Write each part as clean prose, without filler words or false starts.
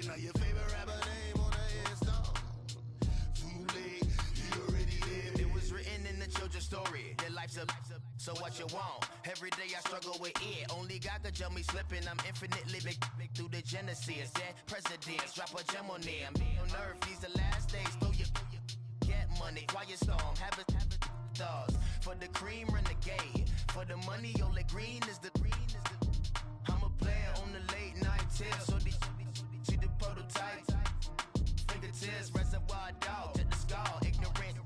Now your favorite rapper name on the install. Too late, you already lived. It was written in the children's story. Their life's a so what you want. Every day I struggle with it. Only God could jump me slipping. I'm infinitely big through the genesis. Dead presidents, drop a gem on them. On earth, these the last days. Throw your get money, quiet storm. Have it stars. For the cream, renegade. For the money, only green is the I'm a player on the late night tips. So they see the prototype. Fingertips, reservoir dog. Check the skull, ignorant.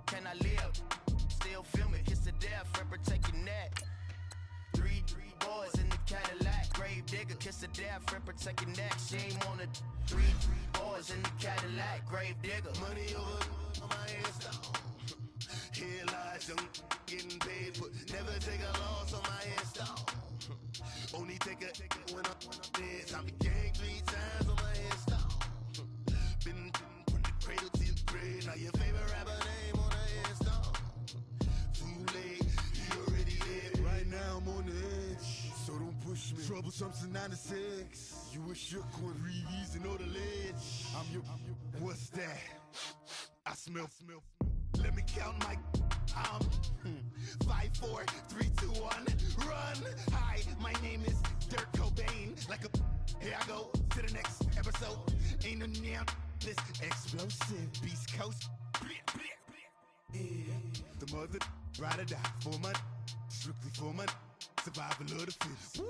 Can I live? Still film it, kiss to death, friend, protect your neck. Three boys in the Cadillac, grave digger, kiss to death, friend, protect your neck. Shame on the three boys in the Cadillac, grave digger. Money over on my install. Here lies young getting paid, but never take a loss on my install. Only take a when I'm dead. Time to gang 3 times on my install. Been from the cradle to the grave. Now your favorite rapper name on the install. Too late, you already lived. Right now I'm on the edge, so don't push me. Troublesome since 96. You a shook one, Reeves and know the ledge. I'm your, what's that? I smell. Let me count my 5, 4, 3, 2, 1, run. Hi, my name is Dirk Cobain. Like a here I go to the next episode. Ain't no damn this explosive Beast Coast. Yeah. The mother ride or die for my strictly for my survival of the fittest.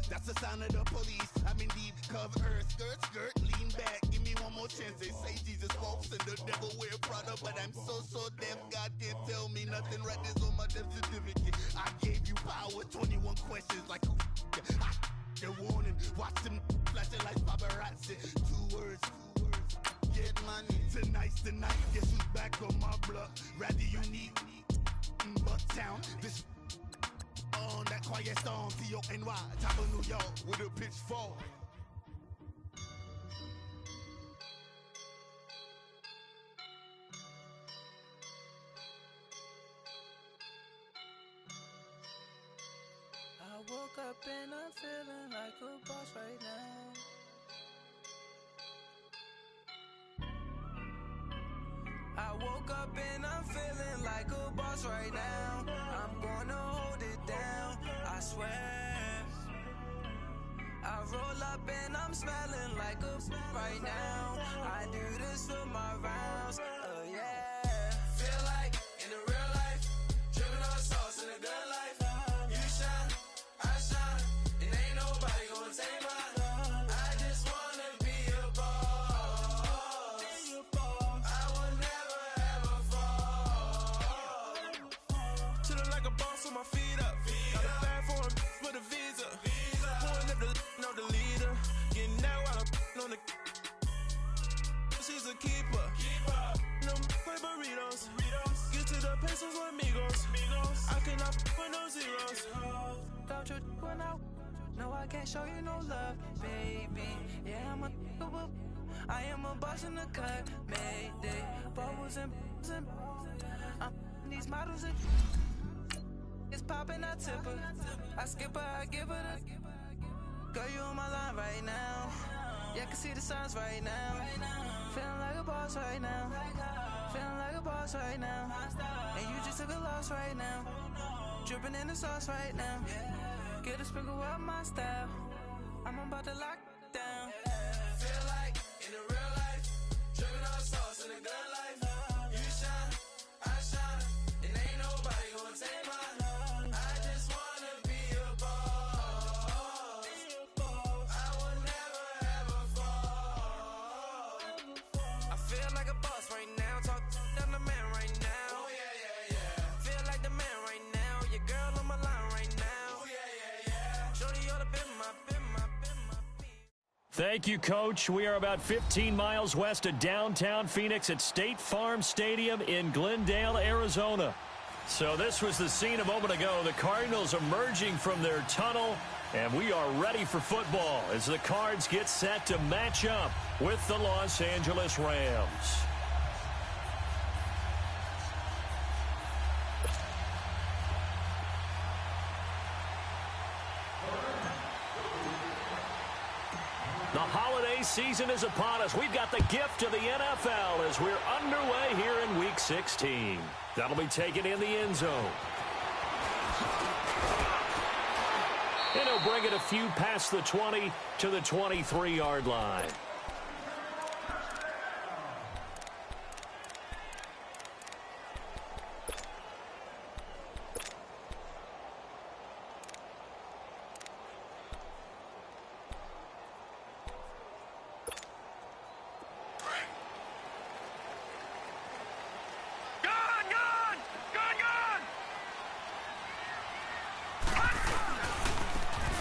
That's the sound of the police. I'm in deep cover earth, skirt, lean back. Give me one more chance. They say Jesus walks and the devil wear Prada, but I'm so deaf. God can't tell me nothing. Right there's on my death certificate. I gave you power. 21 questions like who? They're warning. Watch them flashing like paparazzi. 2 words. Get money. Tonight's the night. Guess who's back on my block? Rather unique. Bucktown. This. On that quiet storm, T-O-N-Y, top of New York, with a pitchfork. I woke up and I'm feeling like a boss right now. I woke up and I'm feeling like a boss right now. I'm gonna hold it down, I swear. I roll up and I'm smelling like a right now. I do this for my rounds, yeah. Feel like in the real life, dripping on sauce in a good life. You shine, I shine, and ain't nobody gonna take mine. I just wanna be a boss. I will never ever fall. Chillin' like a boss with my feet up. Got a bag for him with a visa. Pulling up the leader. Getting out while I'm on the. She's a keeper. No burritos. Get to the pesos with amigos. I cannot with no zeros. Doubt you going out. No, I can't show you no love, baby. Yeah, I am a boss in the cut. Mayday. Bubbles and I'm these models and it's popping, I tip her. I skip her, I give her the. Girl, you on my line right now. Yeah, I can see the signs right now. Feeling like a boss right now. Feeling like a boss right now. And you just took a loss right now. Dripping in the sauce right now. Get a sprinkle up my style. I'm about to lock down. Feel like in the real life, dripping on sauce in a good life. You shine, I shine, and ain't nobody gonna take mine. I just wanna be a boss. I will never ever fall. I feel like a boss right now. Talk to the man right now. Oh yeah. Feel like the man right now. Your girl on my line right now. Oh yeah. Shorty oughta been my beat. Thank you, Coach. We are about 15 miles west of downtown Phoenix at State Farm Stadium in Glendale, Arizona. So this was the scene a moment ago. The Cardinals emerging from their tunnel, and we are ready for football as the Cards get set to match up with the Los Angeles Rams. The holiday holiday season is upon us. We've got the gift of the NFL as we're underway here in Week 16. That'll be taken in the end zone. And he'll bring it a few past the 20 to the 23-yard line.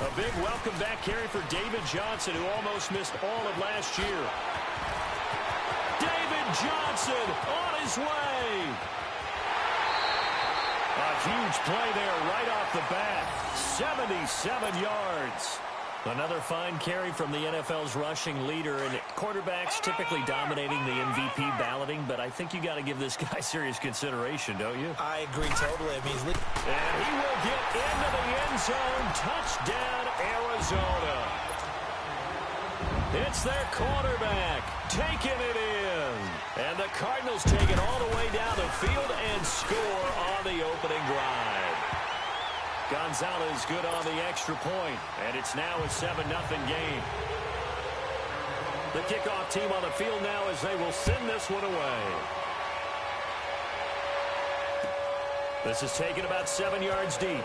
A big welcome back carry for David Johnson, who almost missed all of last year. David Johnson on his way. A huge play there right off the bat. 77 yards. Another fine carry from the NFL's rushing leader, and quarterbacks typically dominating the MVP balloting, but I think you got to give this guy serious consideration, don't you? I agree totally. I mean, and he will get into the end zone. Touchdown, Arizona. It's their quarterback taking it in. And the Cardinals take it all the way down the field and score on the opening drive. Gonzalez good on the extra point, and it's now a 7-0 game. The kickoff team on the field now as they will send this one away. This is taken about 7 yards deep.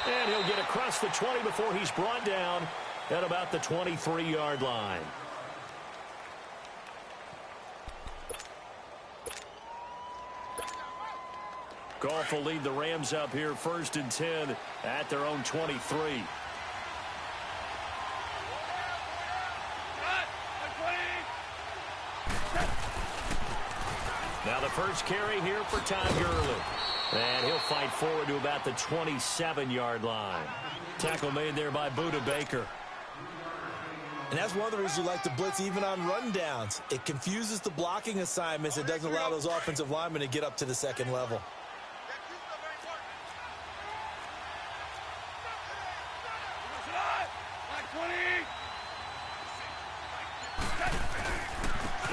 And he'll get across the 20 before he's brought down at about the 23-yard line. Goff will lead the Rams up here 1st and 10 at their own 23. Now the first carry here for Todd Gurley. And he'll fight forward to about the 27-yard line. Tackle made there by Budda Baker. And that's one of the reasons you like to blitz even on rundowns. It confuses the blocking assignments. It doesn't allow those offensive linemen to get up to the second level.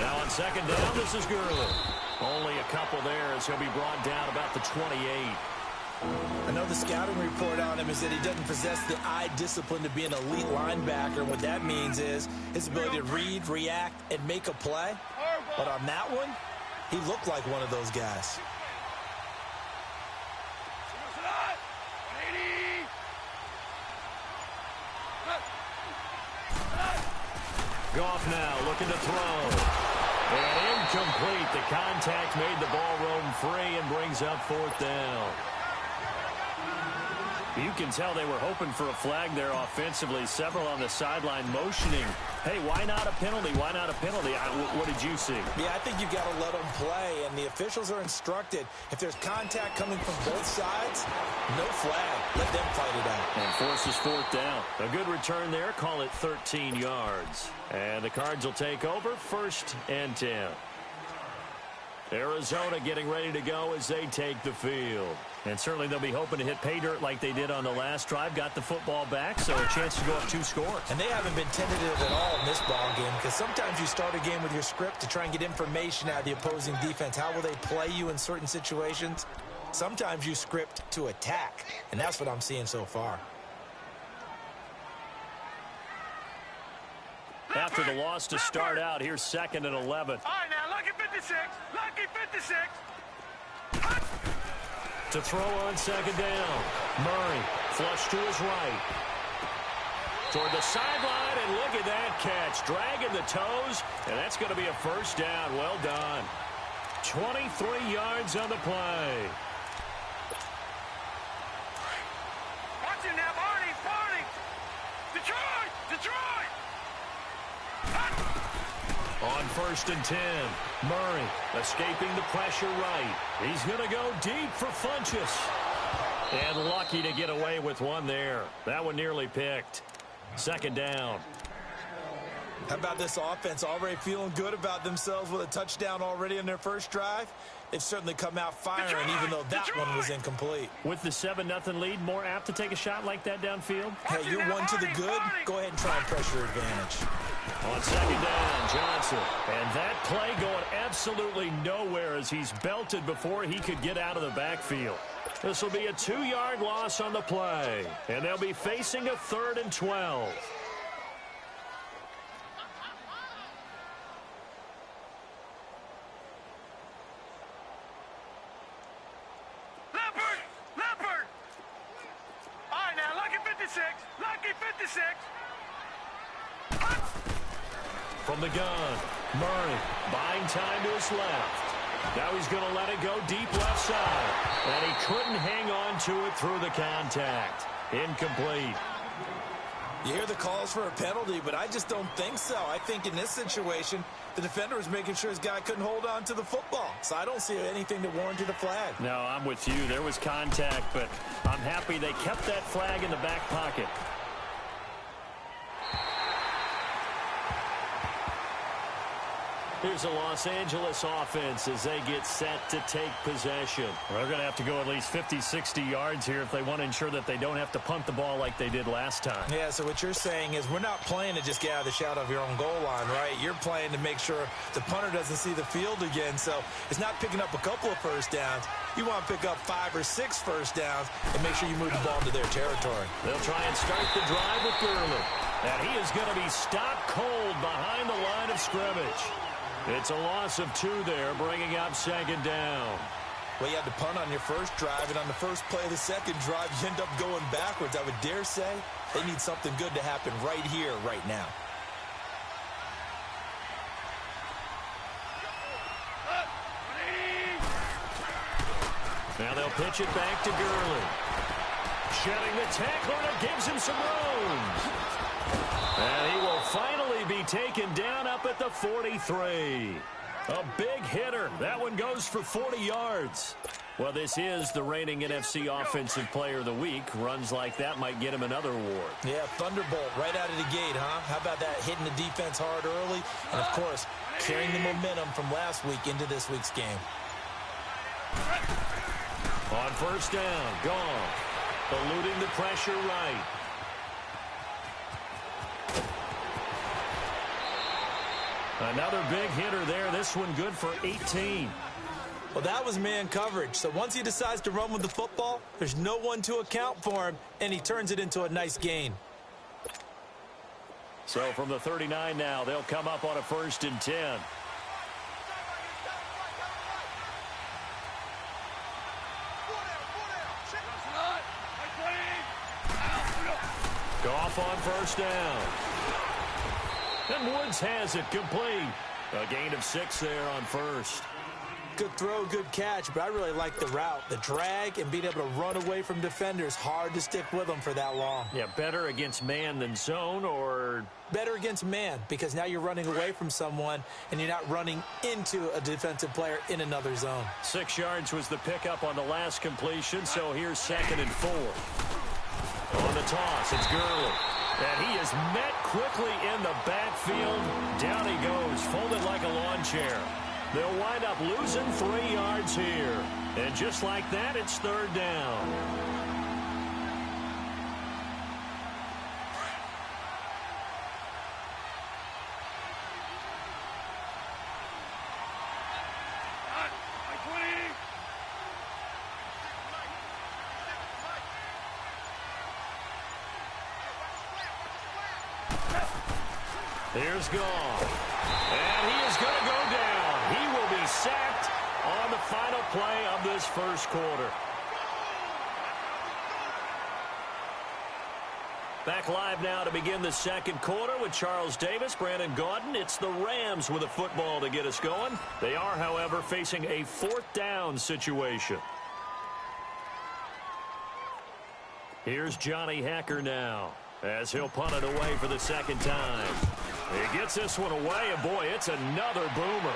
Now on second down, this is Gurley. Only a couple there as he'll be brought down about the 28. I know the scouting report on him is that he doesn't possess the eye discipline to be an elite linebacker. What that means is his ability to read, react, and make a play. But on that one, he looked like one of those guys. Goff now looking to throw. And incomplete. The contact made the ball roam free and brings up 4th down. You can tell they were hoping for a flag there offensively. Several on the sideline motioning. Hey, why not a penalty? Why not a penalty? What did you see? Yeah, I think you've got to let them play, and the officials are instructed. If there's contact coming from both sides, no flag. Let them fight it out. And forces 4th down. A good return there. Call it 13 yards. And the Cards will take over 1st and 10. Arizona getting ready to go as they take the field. And certainly they'll be hoping to hit pay dirt like they did on the last drive. Got the football back, so a chance to go up 2 scores. And they haven't been tentative at all in this ball game, because sometimes you start a game with your script to try and get information out of the opposing defense. How will they play you in certain situations? Sometimes you script to attack, and that's what I'm seeing so far. After the loss to start out, here's 2nd and 11. All right, now, lucky 56. Lucky 56. To throw on 2nd down. Murray, flush to his right. Toward the sideline, and look at that catch. Dragging the toes, and that's going to be a 1st down. Well done. 23 yards on the play. Watch it now, Barney. Detroit. On 1st and 10, Murray escaping the pressure right. He's going to go deep for Funchess. And lucky to get away with one there. That one nearly picked. 2nd down. How about this offense already feeling good about themselves with a touchdown already in their first drive? they've certainly come out firing, even though that one was incomplete. With the 7-0 lead, more apt to take a shot like that downfield? Hey, you're one to the good. Go ahead and try and press your advantage. On second down, Johnson. And that play going absolutely nowhere as he's belted before he could get out of the backfield. This will be a 2-yard loss on the play, and they'll be facing a 3rd and 12. Leopard! All right, now, lucky 56. Lucky 56. From the gun, Murray buying time to his left. Now he's going to let it go deep left side. And he couldn't hang on to it through the contact. Incomplete. You hear the calls for a penalty, but I just don't think so. I think in this situation, the defender was making sure his guy couldn't hold on to the football. So I don't see anything that warranted a flag. No, I'm with you. There was contact, but I'm happy they kept that flag in the back pocket. Here's a Los Angeles offense as they get set to take possession. They're going to have to go at least 50, 60 yards here if they want to ensure that they don't have to punt the ball like they did last time. Yeah, so what you're saying is we're not playing to just get out of the shadow of your own goal line, right? You're playing to make sure the punter doesn't see the field again. So it's not picking up a couple of first downs. You want to pick up 5 or 6 first downs and make sure you move the ball into their territory. They'll try and start the drive with Gurley. And he is going to be stopped cold behind the line of scrimmage. It's a loss of 2 there, bringing up second down. Well, you had to punt on your first drive, and on the first play of the second drive, you end up going backwards. I would dare say they need something good to happen right here, right now. Now they'll pitch it back to Gurley. Shedding the tackler, and it gives him some room. And he will finally be taken down up at the 43. A big hitter. That one goes for 40 yards. Well, this is the reigning NFC Offensive Player of the Week. Runs like that might get him another award. Yeah, thunderbolt right out of the gate, huh? How about that, hitting the defense hard early? And, of course, carrying the momentum from last week into this week's game. On first down, gone. Eluding the pressure right. Another big hitter there. This one good for 18. Well, that was man coverage. So once he decides to run with the football, there's no one to account for him, and he turns it into a nice gain. So from the 39 now, they'll come up on a 1st and 10. Goff on first down. And Woods has it complete. A gain of 6 there on first. Good throw, good catch, but I really like the route. The drag and being able to run away from defenders, hard to stick with them for that long. Yeah, better against man than zone, or? Better against man, because now you're running away from someone and you're not running into a defensive player in another zone. 6 yards was the pickup on the last completion, so here's 2nd and 4. On the toss, it's Gurley. And he is met quickly in the backfield. Down he goes, folded like a lawn chair. They'll wind up losing 3 yards here. And just like that, it's 3rd down. Here's Goff. And he is going to go down. He will be sacked on the final play of this first quarter. Back live now to begin the second quarter with Charles Davis, Brandon Gaudin. It's the Rams with a football to get us going. They are, however, facing a 4th down situation. Here's Johnny Hacker now as he'll punt it away for the second time. He gets this one away, and boy, it's another boomer.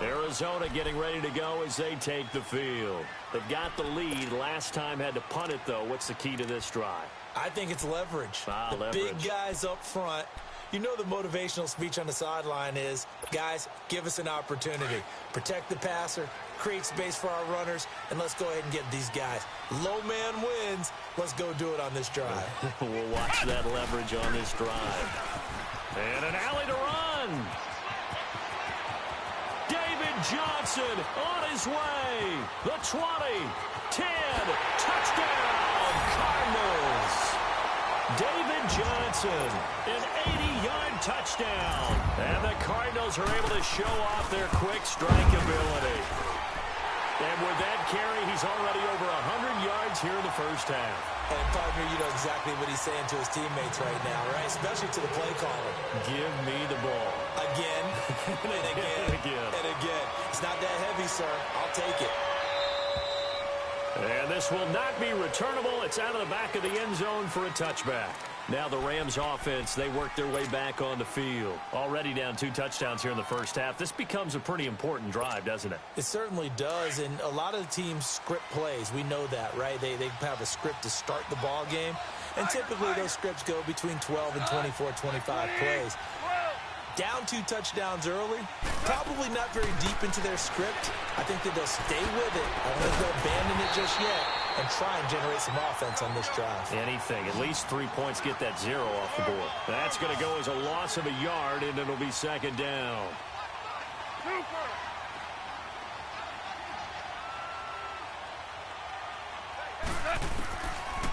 Arizona getting ready to go as they take the field. They've got the lead. Last time had to punt it, though. What's the key to this drive? I think it's leverage. Leverage. Big guys up front You know the motivational speech on the sideline is, guys, give us an opportunity. Protect the passer, create space for our runners, and let's go ahead and get these guys. Low man wins. Let's go do it on this drive. We'll watch that leverage on this drive. And an alley to run. David Johnson on his way. The 20, 10, touchdown, Cardinals. David Johnson, an 80-yard touchdown. And the Cardinals are able to show off their quick strike ability. And with that carry, he's already over 100 yards here in the first half. And, partner, you know exactly what he's saying to his teammates right now, right? Especially to the play caller. Give me the ball. Again, and again, and again. It's not that heavy, sir. I'll take it. And this will not be returnable. It's out of the back of the end zone for a touchback. Now the Rams offense, they work their way back on the field. Already down 2 touchdowns here in the first half. This becomes a pretty important drive, doesn't it? It certainly does, and a lot of the teams script plays. We know that, right? They have a script to start the ball game, and typically those scripts go between 12 and 24, 25 plays. Down 2 touchdowns early, probably not very deep into their script. I think that they'll stay with it. I don't think they'll abandon it just yet and try and generate some offense on this drive. Anything. At least 3 points, get that 0 off the board. That's going to go as a loss of a yard, and it'll be second down.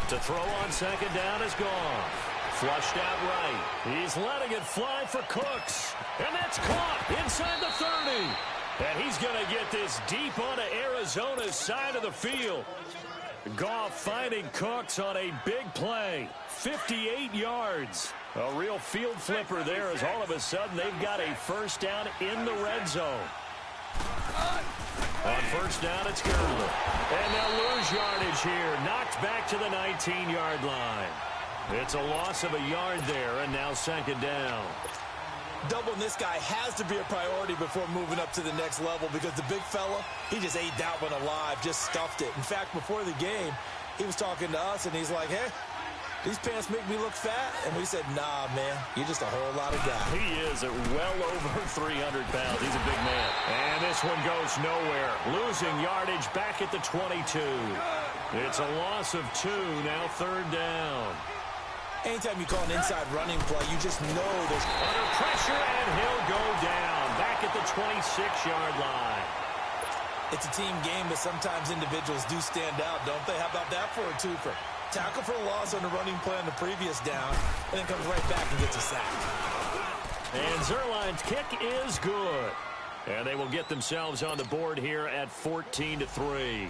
To throw on second down is gone. Flushed out right. He's letting it fly for Cooks. And that's caught inside the 30. And he's going to get this deep onto Arizona's side of the field. Goff finding Cooks on a big play. 58 yards. A real field flipper there as all of a sudden they've got a first down in the red zone. On first down, it's Gurley. And they'll lose yardage here. Knocked back to the 19-yard line. It's a loss of a yard there, and now second down. Doubling this guy has to be a priority before moving up to the next level because the big fella, he just ate that one alive, just stuffed it. In fact, before the game, he was talking to us, and he's like, hey, these pants make me look fat? And we said, nah, man, you're just a whole lot of guy. He is at well over 300 pounds. He's a big man. And this one goes nowhere. Losing yardage back at the 22. It's a loss of 2, now third down. Anytime you call an inside running play, you just know there's under pressure, and he'll go down back at the 26-yard line. It's a team game, but sometimes individuals do stand out, don't they? How about that for a twofer? Tackle for a loss on the running play on the previous down, and then comes right back and gets a sack. And Zerline's kick is good. And they will get themselves on the board here at 14-3.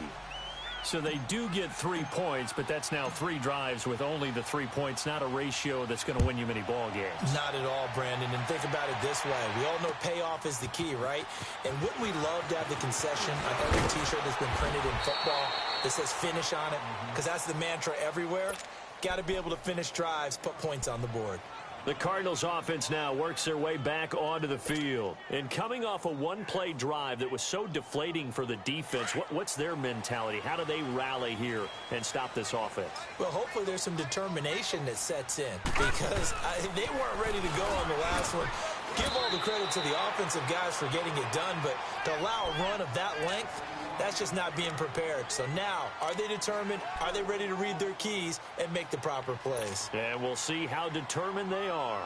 So they do get 3 points, but that's now 3 drives with only the 3 points, not a ratio that's going to win you many ball games. Not at all, Brandon. And think about it this way. We all know payoff is the key, right? And wouldn't we love to have the concession on every T-shirt that's been printed in football that says finish on it? Because that's the mantra everywhere. Got to be able to finish drives, put points on the board. The Cardinals offense now works their way back onto the field. And coming off a one-play drive that was so deflating for the defense, what's their mentality? How do they rally here and stop this offense? Well, hopefully there's some determination that sets in because they weren't ready to go on the last one. Give all the credit to the offensive guys for getting it done, but to allow a run of that length, that's just not being prepared. So now, are they determined? Are they ready to read their keys and make the proper plays? And we'll see how determined they are.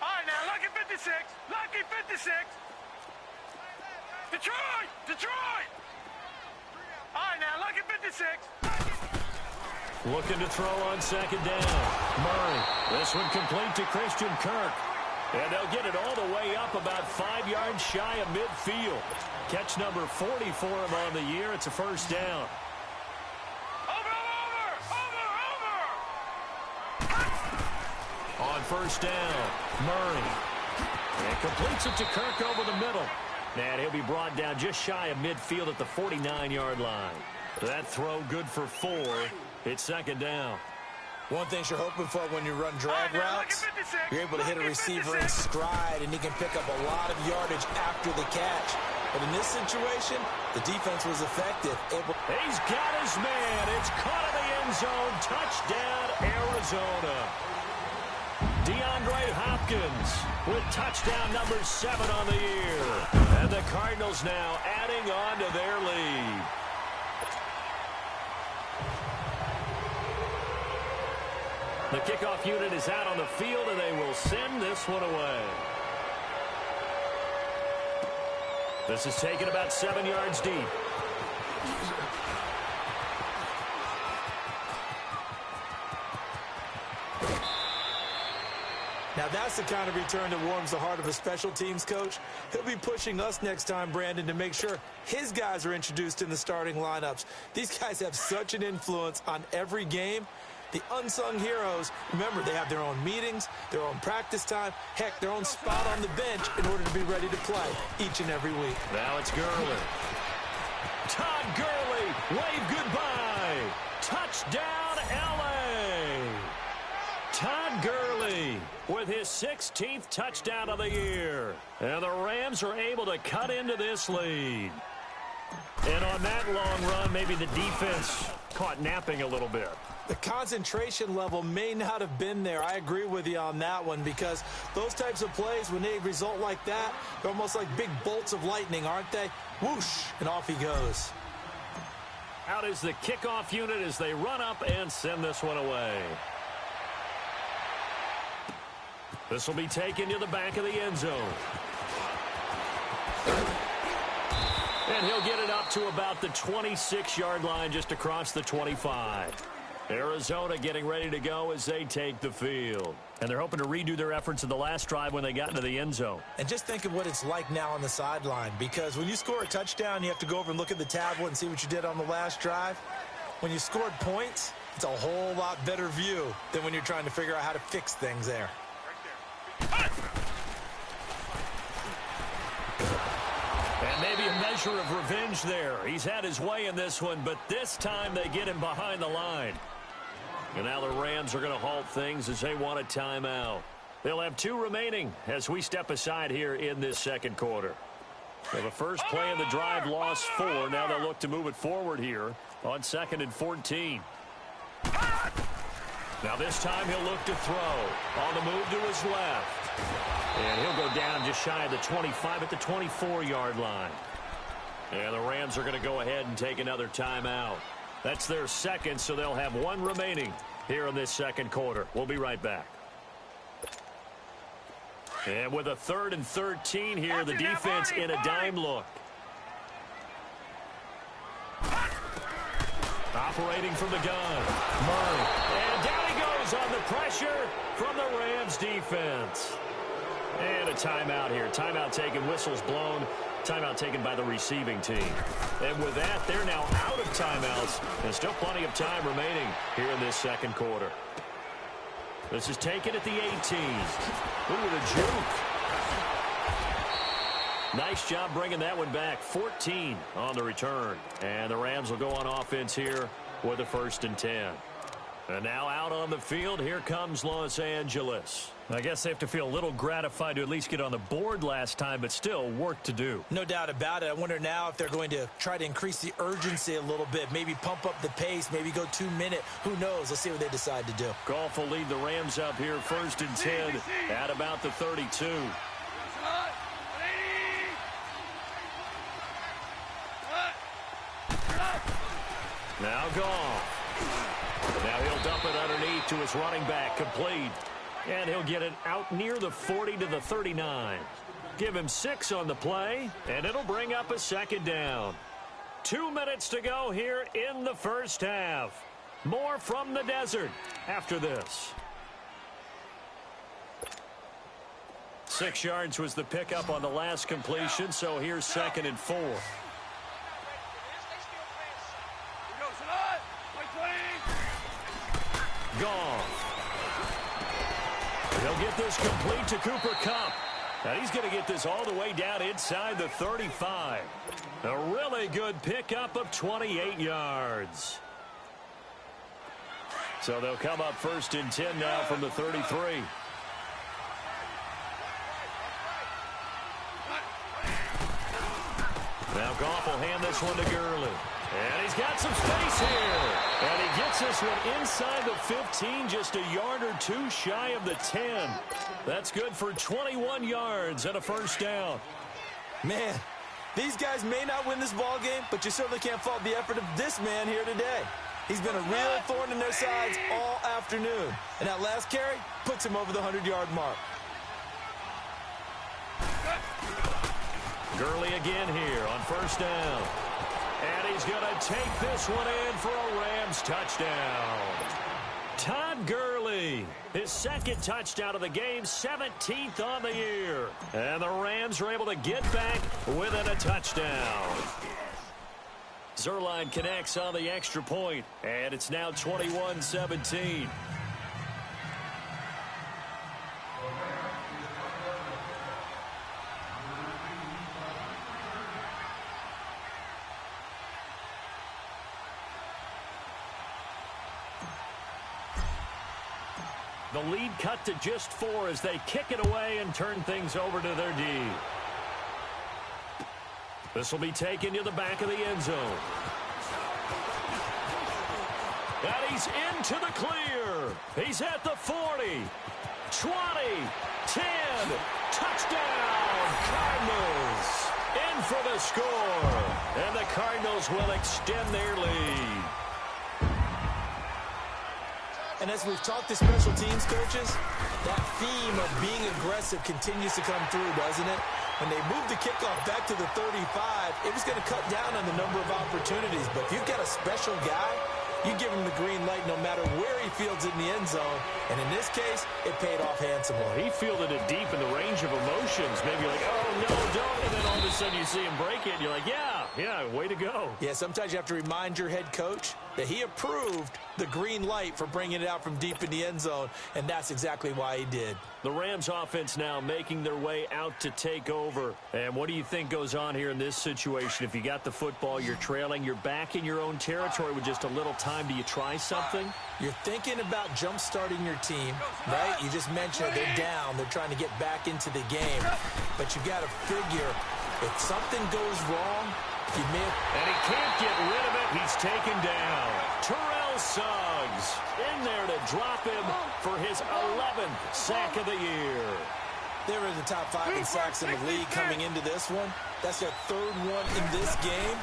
All right, now, lucky 56. Lucky 56. Detroit! Detroit! All right, now, lucky 56. Looking to throw on second down. Murray. This one complete to Christian Kirk. And they'll get it all the way up about 5 yards shy of midfield. Catch number 40 for him on the year. It's a first down. Over! On first down, Murray. And completes it to Kirk over the middle. And he'll be brought down just shy of midfield at the 49-yard line. That throw good for 4. It's second down. One thing you're hoping for when you run drag routes, you're able to hit a receiver in stride, and he can pick up a lot of yardage after the catch. But in this situation, the defense was effective. He's got his man. It's caught in the end zone. Touchdown, Arizona. DeAndre Hopkins with touchdown number 7 on the year. And the Cardinals now adding on to their lead. The kickoff unit is out on the field, and they will send this one away. This is taken about 7 yards deep. Now that's the kind of return that warms the heart of a special teams coach. He'll be pushing us next time, Brandon, to make sure his guys are introduced in the starting lineups. These guys have such an influence on every game. The unsung heroes, remember, they have their own meetings, their own practice time, heck, their own spot on the bench in order to be ready to play each and every week. Now it's Gurley. Todd Gurley, wave goodbye. Touchdown, L.A. Todd Gurley with his 16th touchdown of the year. And the Rams are able to cut into this lead. And on that long run, maybe the defense caught napping a little bit. The concentration level may not have been there. I agree with you on that one, because those types of plays, when they result like that, they're almost like big bolts of lightning, aren't they? Whoosh, and off he goes. Out is the kickoff unit as they run up and send this one away. This will be taken to the back of the end zone. And he'll get it up to about the 26-yard line, just across the 25. Arizona getting ready to go as they take the field. And they're hoping to redo their efforts in the last drive when they got into the end zone. And just think of what it's like now on the sideline, because when you score a touchdown, you have to go over and look at the tablet and see what you did on the last drive. When you scored points, it's a whole lot better view than when you're trying to figure out how to fix things there. And maybe a measure of revenge there. He's had his way in this one, but this time they get him behind the line. And now the Rams are going to halt things as they want a timeout. They'll have 2 remaining as we step aside here in this second quarter. So the first play of the drive lost 4. Now they'll look to move it forward here on 2nd and 14. Now this time he'll look to throw. On the move to his left. And he'll go down just shy of the 25 at the 24-yard line. And the Rams are going to go ahead and take another timeout. That's their second, so they'll have 1 remaining here in this second quarter. We'll be right back. And with a 3rd and 13 here, the defense in a dime look. Operating from the gun. Murray. And down he goes on the pressure from the Rams defense. And a timeout here. Timeout taken, whistles blown. Timeout taken by the receiving team. And with that, they're now out of timeouts. And still plenty of time remaining here in this second quarter. This is taken at the 18. Look at the juke. Nice job bringing that one back. 14 on the return. And the Rams will go on offense here with a 1st and 10. And now out on the field, here comes Los Angeles. I guess they have to feel a little gratified to at least get on the board last time, but still work to do. No doubt about it. I wonder now if they're going to try to increase the urgency a little bit, maybe pump up the pace, maybe go 2-minute. Who knows? Let's see what they decide to do. Goff will lead the Rams up here 1st and 10 at about the 32. Now Goff. Now he'll dump it underneath to his running back, complete. And he'll get it out near the 40 to the 39. Give him 6 on the play, and it'll bring up a 2nd down. 2 minutes to go here in the first half. More from the desert after this. 6 yards was the pickup on the last completion, so here's 2nd and 4. Goff. He'll get this complete to Cooper Kupp. Now he's going to get this all the way down inside the 35. A really good pickup of 28 yards. So they'll come up 1st and 10 now from the 33. Now Goff will hand this one to Gurley. And he's got some space here. And he gets this one inside the 15, just a yard or two shy of the 10. That's good for 21 yards and a first down. Man, these guys may not win this ball game, but you certainly can't fault the effort of this man here today. He's been a real thorn in their sides all afternoon. And that last carry puts him over the 100-yard mark. Gurley again here on first down. And he's going to take this one in for a Rams touchdown. Todd Gurley, his second touchdown of the game, 17th on the year. And the Rams are able to get back within a touchdown. Zerline connects on the extra point, and it's now 21-17. The lead cut to just 4 as they kick it away and turn things over to their D. This will be taken to the back of the end zone. And he's into the clear. He's at the 40, 20, 10, touchdown, Cardinals. In for the score. And the Cardinals will extend their lead. And as we've talked to special teams coaches, that theme of being aggressive continues to come through, doesn't it? When they moved the kickoff back to the 35, it was going to cut down on the number of opportunities. But if you've got a special guy, you give him the green light no matter where he fields in the end zone. And in this case, it paid off handsomely. He fielded it deep in the range of emotions. Maybe like, oh, no, don't. And then all of a sudden you see him break it. And you're like, yeah, way to go. Yeah, sometimes you have to remind your head coach that he approved the green light for bringing it out from deep in the end zone, and that's exactly why he did. The Rams offense now making their way out to take over. And what do you think goes on here in this situation? If you got the football, you're trailing, you're back in your own territory with just a little time. Do you try something? You're thinking about jump-starting your team, right? You just mentioned they're down. They're trying to get back into the game. But you got to figure if something goes wrong, you may have... And he can't get rid of it. He's taken down. Terrell Suggs in there to drop him for his 11th sack of the year. They were in the top 5 in sacks in the league coming into this one. That's their 3rd one in this game.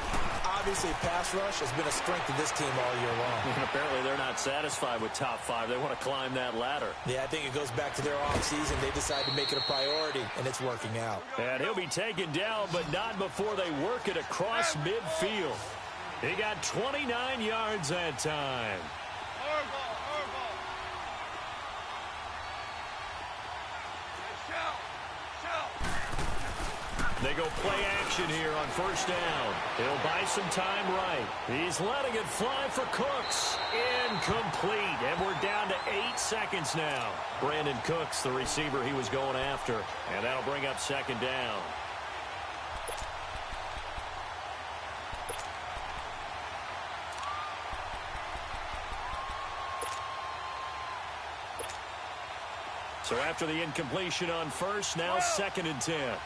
Obviously, pass rush has been a strength of this team all year long. And apparently, they're not satisfied with top 5. They want to climb that ladder. Yeah, I think it goes back to their offseason. They decided to make it a priority, and it's working out. And he'll be taken down, but not before they work it across midfield. He got 29 yards that time. They go play action here on first down. He'll buy some time right. He's letting it fly for Cooks. Incomplete. And we're down to 8 seconds now. Brandon Cooks, the receiver he was going after. And that'll bring up second down. So after the incompletion on first, now 2nd and 10.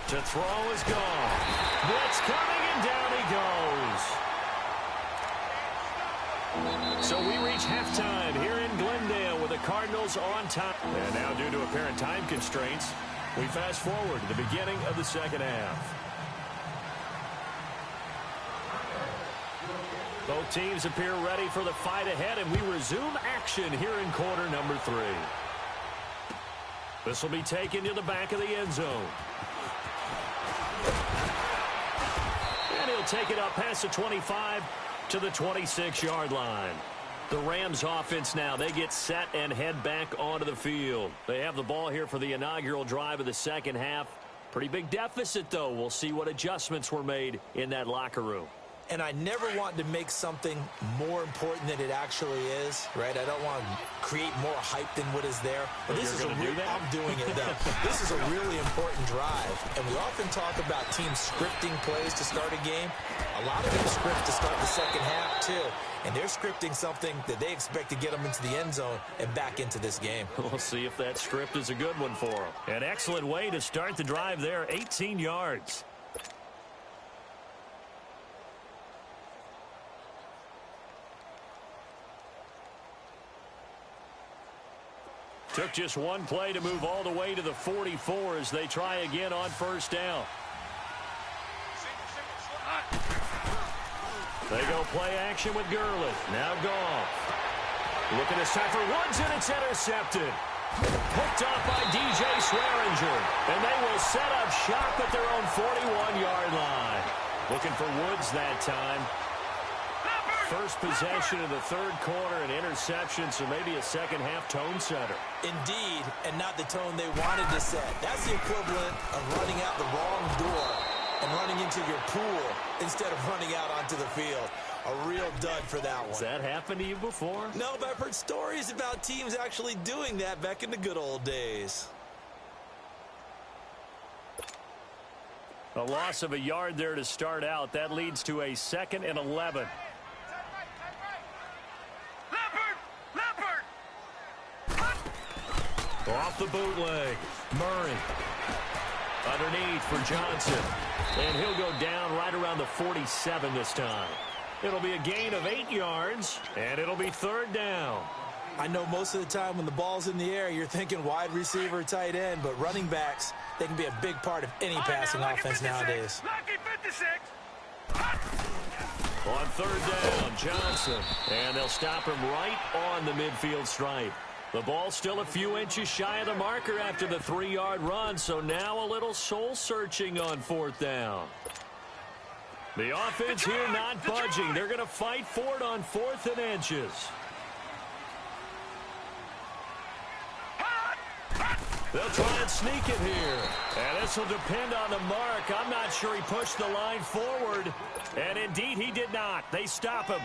To throw is gone. Blitz coming, and down he goes. So we reach halftime here in Glendale with the Cardinals on top. And now, due to apparent time constraints, we fast forward to the beginning of the second half. Both teams appear ready for the fight ahead, and we resume action here in quarter number 3. This will be taken to the back of the end zone. And he'll take it up past the 25 to the 26-yard line. The Rams offense now, they get set and head back onto the field. They have the ball here for the inaugural drive of the second half. Pretty big deficit, though. We'll see what adjustments were made in that locker room. and I never want to make something more important than it actually is, right? I don't want to create more hype than what is there. But this is I'm doing it, though. This is a really important drive, and we often talk about teams scripting plays to start a game. A lot of them script to start the second half, too, and they're scripting something that they expect to get them into the end zone and back into this game. We'll see if that script is a good one for them. An excellent way to start the drive there, 18 yards. Took just one play to move all the way to the 44 as they try again on first down. They go play action with Gurley. Now Goff. Looking to set for Woods, and it's intercepted. Hooked off by DJ Swearinger. And they will set up shop at their own 41-yard line. Looking for Woods that time. First possession of the third quarter, an interception, so maybe a second-half tone setter. Indeed, and not the tone they wanted to set. That's the equivalent of running out the wrong door and running into your pool instead of running out onto the field. A real dud for that one. Has that happened to you before? No, but I've heard stories about teams actually doing that back in the good old days. A loss of a yard there to start out. That leads to a 2nd and 11. Off the bootleg. Murray. Underneath for Johnson. And he'll go down right around the 47 this time. It'll be a gain of 8 yards, and it'll be third down. I know most of the time when the ball's in the air, you're thinking wide receiver, tight end, but running backs, they can be a big part of any passing offense nowadays. On third down, Johnson. And they'll stop him right on the midfield stripe. The ball still a few inches shy of the marker after the 3-yard run, so now a little soul-searching on fourth down. The offense here not budging. They're going to fight for it on 4th and inches. They'll try and sneak it here. And this will depend on the mark. I'm not sure he pushed the line forward. And indeed, he did not. They stop him.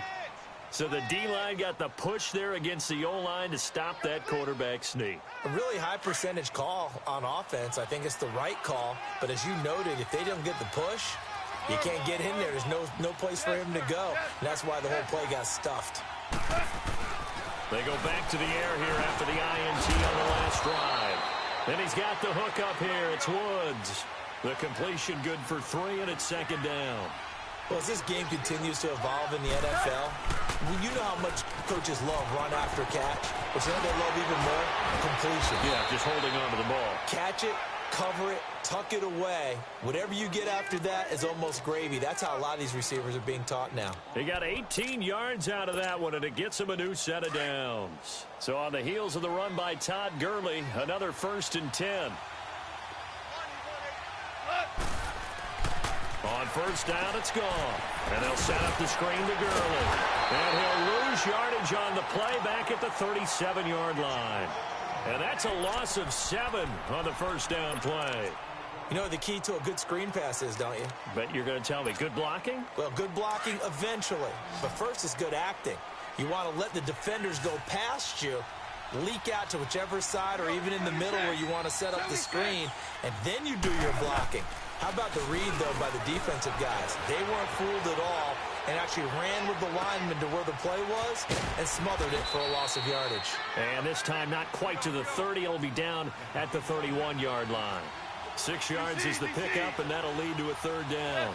So the D-line got the push there against the O-line to stop that quarterback sneak. A really high percentage call on offense. I think it's the right call. But as you noted, if they don't get the push, you can't get in there. There's no place for him to go. And that's why the whole play got stuffed. They go back to the air here after the INT on the last drive. Then he's got the hook up here. It's Woods. The completion good for 3, and it's 2nd down. Well, as this game continues to evolve in the NFL, you know how much coaches love run after catch, but you know they love even more? Completion. Yeah, just holding on to the ball. Catch it, cover it, tuck it away. Whatever you get after that is almost gravy. That's how a lot of these receivers are being taught now. He got 18 yards out of that one, and it gets him a new set of downs. So on the heels of the run by Todd Gurley, another 1st and 10. On first down, it's gone. And they'll set up the screen to Gurley. And he'll lose yardage on the play back at the 37-yard line. And that's a loss of 7 on the first down play. You know what the key to a good screen pass is, don't you? Bet you're going to tell me good blocking? Well, good blocking eventually. But first is good acting. You want to let the defenders go past you, leak out to whichever side or even in the middle where you want to set up the screen, and then you do your blocking. How about the read, though, by the defensive guys? They weren't fooled at all and actually ran with the lineman to where the play was and smothered it for a loss of yardage. And this time not quite to the 30. It'll be down at the 31-yard line. 6 yards is the pickup, and that'll lead to a third down.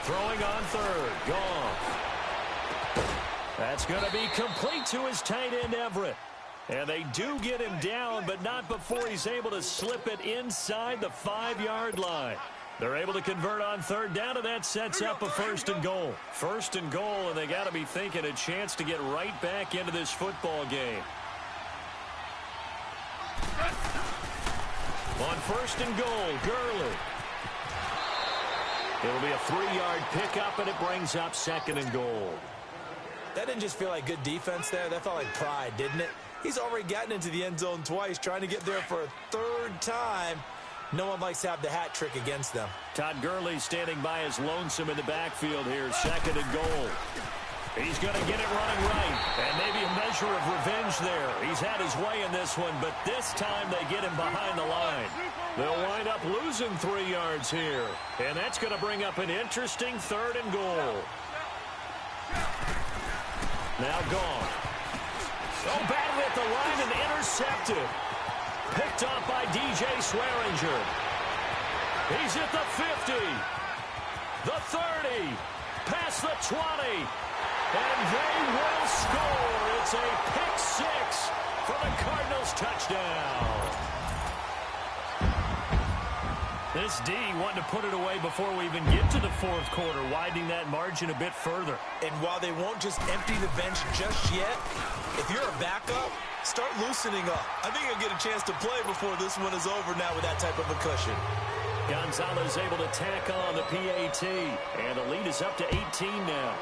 Throwing on third. Goff. That's going to be complete to his tight end, Everett. And they do get him down, but not before he's able to slip it inside the 5-yard line. They're able to convert on third down, and that sets up a 1st and goal. 1st and goal, and they got to be thinking a chance to get right back into this football game. On 1st and goal, Gurley. It'll be a 3-yard pickup, and it brings up 2nd and goal. That didn't just feel like good defense there. That felt like pride, didn't it? He's already gotten into the end zone twice, trying to get there for a third time. No one likes to have the hat trick against them. Todd Gurley standing by his lonesome in the backfield here, 2nd and goal. He's going to get it running right, and maybe a measure of revenge there. He's had his way in this one, but this time they get him behind the line. They'll wind up losing 3 yards here, and that's going to bring up an interesting 3rd and goal. Now gone. Oh, batted at the line and intercepted. Picked off by DJ Swearinger. He's at the 50, the 30, past the 20. And they will score. It's a pick 6 for the Cardinals touchdown. This D wanting to put it away before we even get to the 4th quarter, widening that margin a bit further. And while they won't just empty the bench just yet, if you're a backup, start loosening up. I think you'll get a chance to play before this one is over now with that type of a cushion. Gonzalez able to tack on the PAT, and the lead is up to 18 now.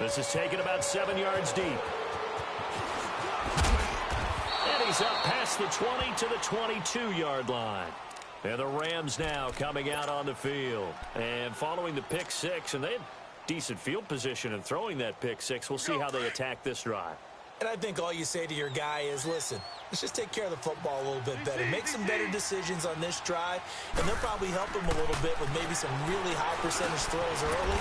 This is taken about 7 yards deep. And he's up past the 20 to the 22-yard line. And the Rams now coming out on the field. And following the pick 6, and they had decent field position in throwing that pick 6. We'll see how they attack this drive. And I think all you say to your guy is, listen, let's just take care of the football a little bit better. Make some better decisions on this drive, and they'll probably help him a little bit with maybe some really high percentage throws early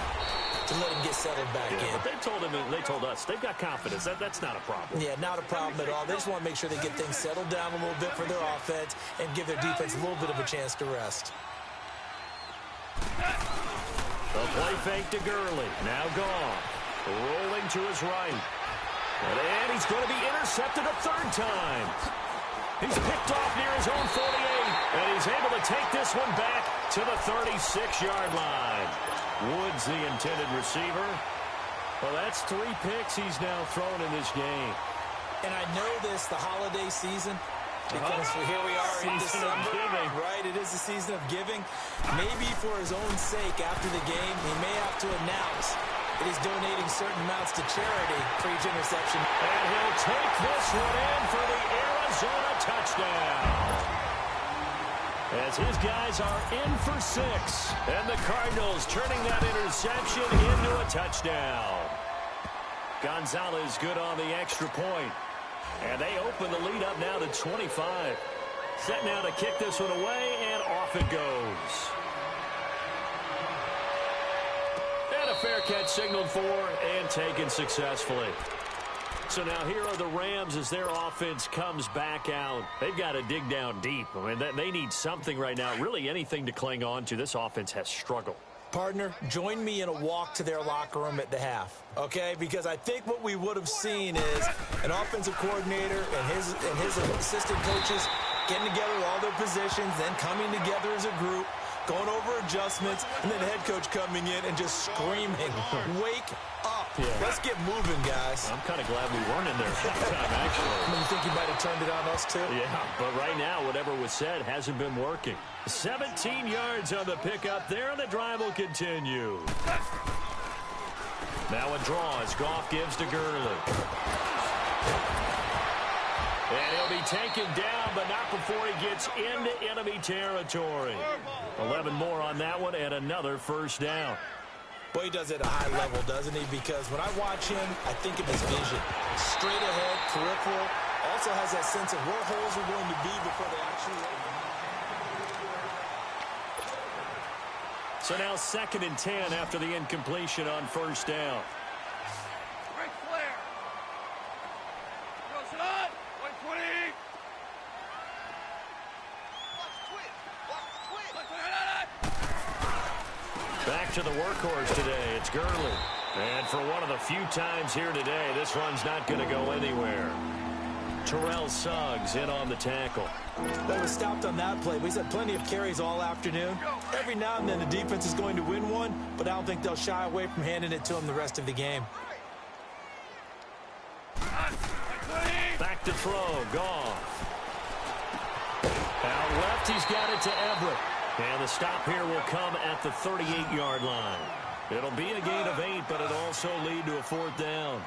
to let him get settled back in. But they told us they've got confidence. That's not a problem. Yeah, not a problem at all. They just want to make sure they get things settled down a little bit for their offense and give their defense a little bit of a chance to rest. The play fake to Gurley. Now gone. Rolling to his right. And he's going to be intercepted a 3rd time. He's picked off near his own 48. And he's able to take this one back to the 36-yard line. Woods, the intended receiver. Well, that's 3 picks he's now thrown in this game. And I know this, the holiday season, because here we are in December, right? It is the season of giving. Maybe for his own sake, after the game, he may have to announce that he's donating certain amounts to charity for each interception. And he'll take this one in for the Arizona touchdown. As his guys are in for 6. And the Cardinals turning that interception into a touchdown. Gonzalez good on the extra point. And they open the lead up now to 25. Set now to kick this one away, and off it goes. And a fair catch signaled for and taken successfully. So now here are the Rams as their offense comes back out. They've got to dig down deep. I mean, they need something right now, really anything to cling on to. This offense has struggled. Partner, join me in a walk to their locker room at the half, okay? Because I think what we would have seen is an offensive coordinator and his assistant coaches getting together with all their positions, then coming together as a group, going over adjustments, and then the head coach coming in and just screaming, wake up. Yeah. Let's get moving, guys. I'm kind of glad we weren't in there that time, actually. You think you might have turned it on us, too? Yeah, but right now, whatever was said hasn't been working. 17 yards on the pickup there, and the drive will continue. Now a draw as Goff gives to Gurley. And he'll be taken down, but not before he gets into enemy territory. 11 more on that one, and another first down. Boy, he does it at a high level, doesn't he? Because when I watch him, I think of his vision. Straight ahead, peripheral. Also has that sense of where holes are going to be before they actually open. So now 2nd and 10 after the incompletion on first down. Break flare. Goes it on. 120. Back to the workhorse today. It's Gurley. And for one of the few times here today, this run's not going to go anywhere. Terrell Suggs in on the tackle. Well, we stopped on that play. We've had plenty of carries all afternoon. Every now and then the defense is going to win one, but I don't think they'll shy away from handing it to him the rest of the game. Back to throw. Goff. Out left, he's got it to Everett. And the stop here will come at the 38-yard line. It'll be a gain of 8, but it'll also lead to a 4th down.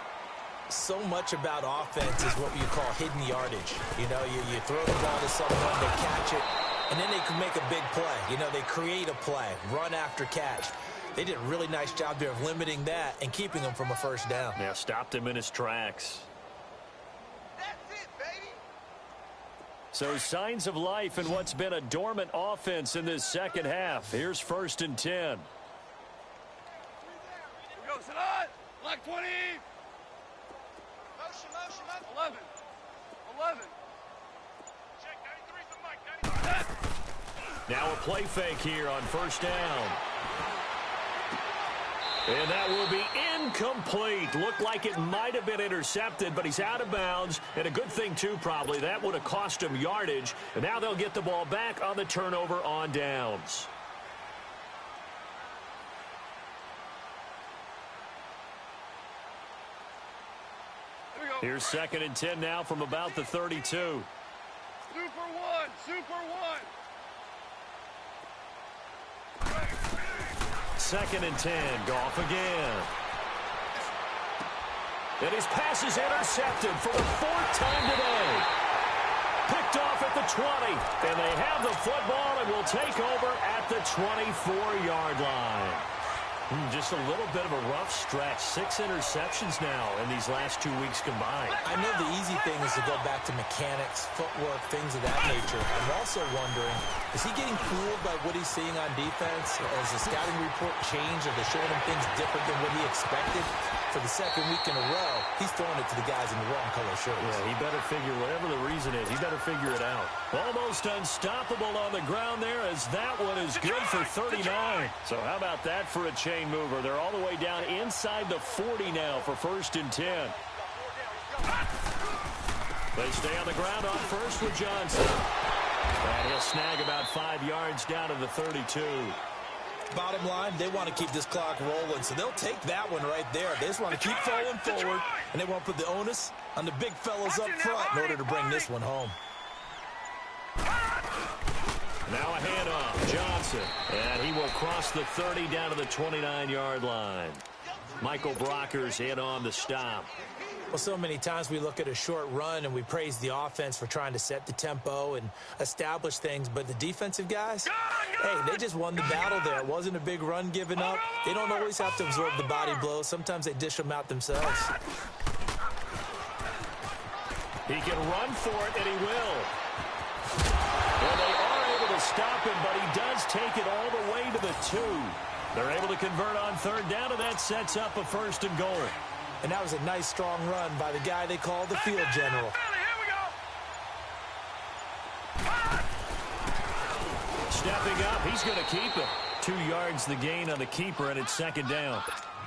So much about offense is what you call hidden yardage. You know, you throw the ball to someone, they catch it, and then they can make a big play. You know, they create a play, run after catch. They did a really nice job there of limiting that and keeping him from a 1st down. Yeah, stopped him in his tracks. That's it, baby. So signs of life in what's been a dormant offense in this second half. Here's 1st and 10. Here we go, Salah. Block 20. Motion. 11. Check 93's the mic. 93. Now a play fake here on 1st down. And that will be incomplete. Looked like it might have been intercepted, but he's out of bounds. And a good thing, too, probably. That would have cost him yardage. And now they'll get the ball back on the turnover on downs. Here's 2nd and 10 now from about the 32. Super one. 2nd and 10. Goff again. And his pass is intercepted for the 4th time today. Picked off at the 20. And they have the football and will take over at the 24-yard line. Just a little bit of a rough stretch. 6 interceptions now in these last 2 weeks combined. I know the easy thing is to go back to mechanics, footwork, things of that nature. I'm also wondering, is he getting fooled by what he's seeing on defense? Has the scouting report changed? Are they showing him things different than what he expected? For the 2nd week in a row, he's throwing it to the guys in the wrong color shirts. Yeah, he better figure, whatever the reason is, he better figure it out. Almost unstoppable on the ground there, as that one is good for 39. So how about that for a chain mover? They're all the way down inside the 40 now for 1st and 10. They stay on the ground on 1st with Johnson. And he'll snag about 5 yards down to the 32. Bottom line, they want to keep this clock rolling, so they'll take that one right there. They just want to keep falling forward, and they want to put the onus on the big fellas up front in order to bring this one home. Now a handoff, Johnson, and he will cross the 30 down to the 29-yard line. Michael Brockers in on the stop. Well, so many times we look at a short run and we praise the offense for trying to set the tempo and establish things, but the defensive guys, hey, they just won the battle there. It wasn't a big run given up. They don't always have to absorb the body blows. Sometimes they dish them out themselves. He can run for it, and he will. Well, they are able to stop him, but he does take it all the way to the 2. They're able to convert on 3rd down, and that sets up a 1st and goal. And that was a nice, strong run by the guy they call the field general. Stepping up, he's going to keep it. 2 yards the gain on the keeper, and it's 2nd down.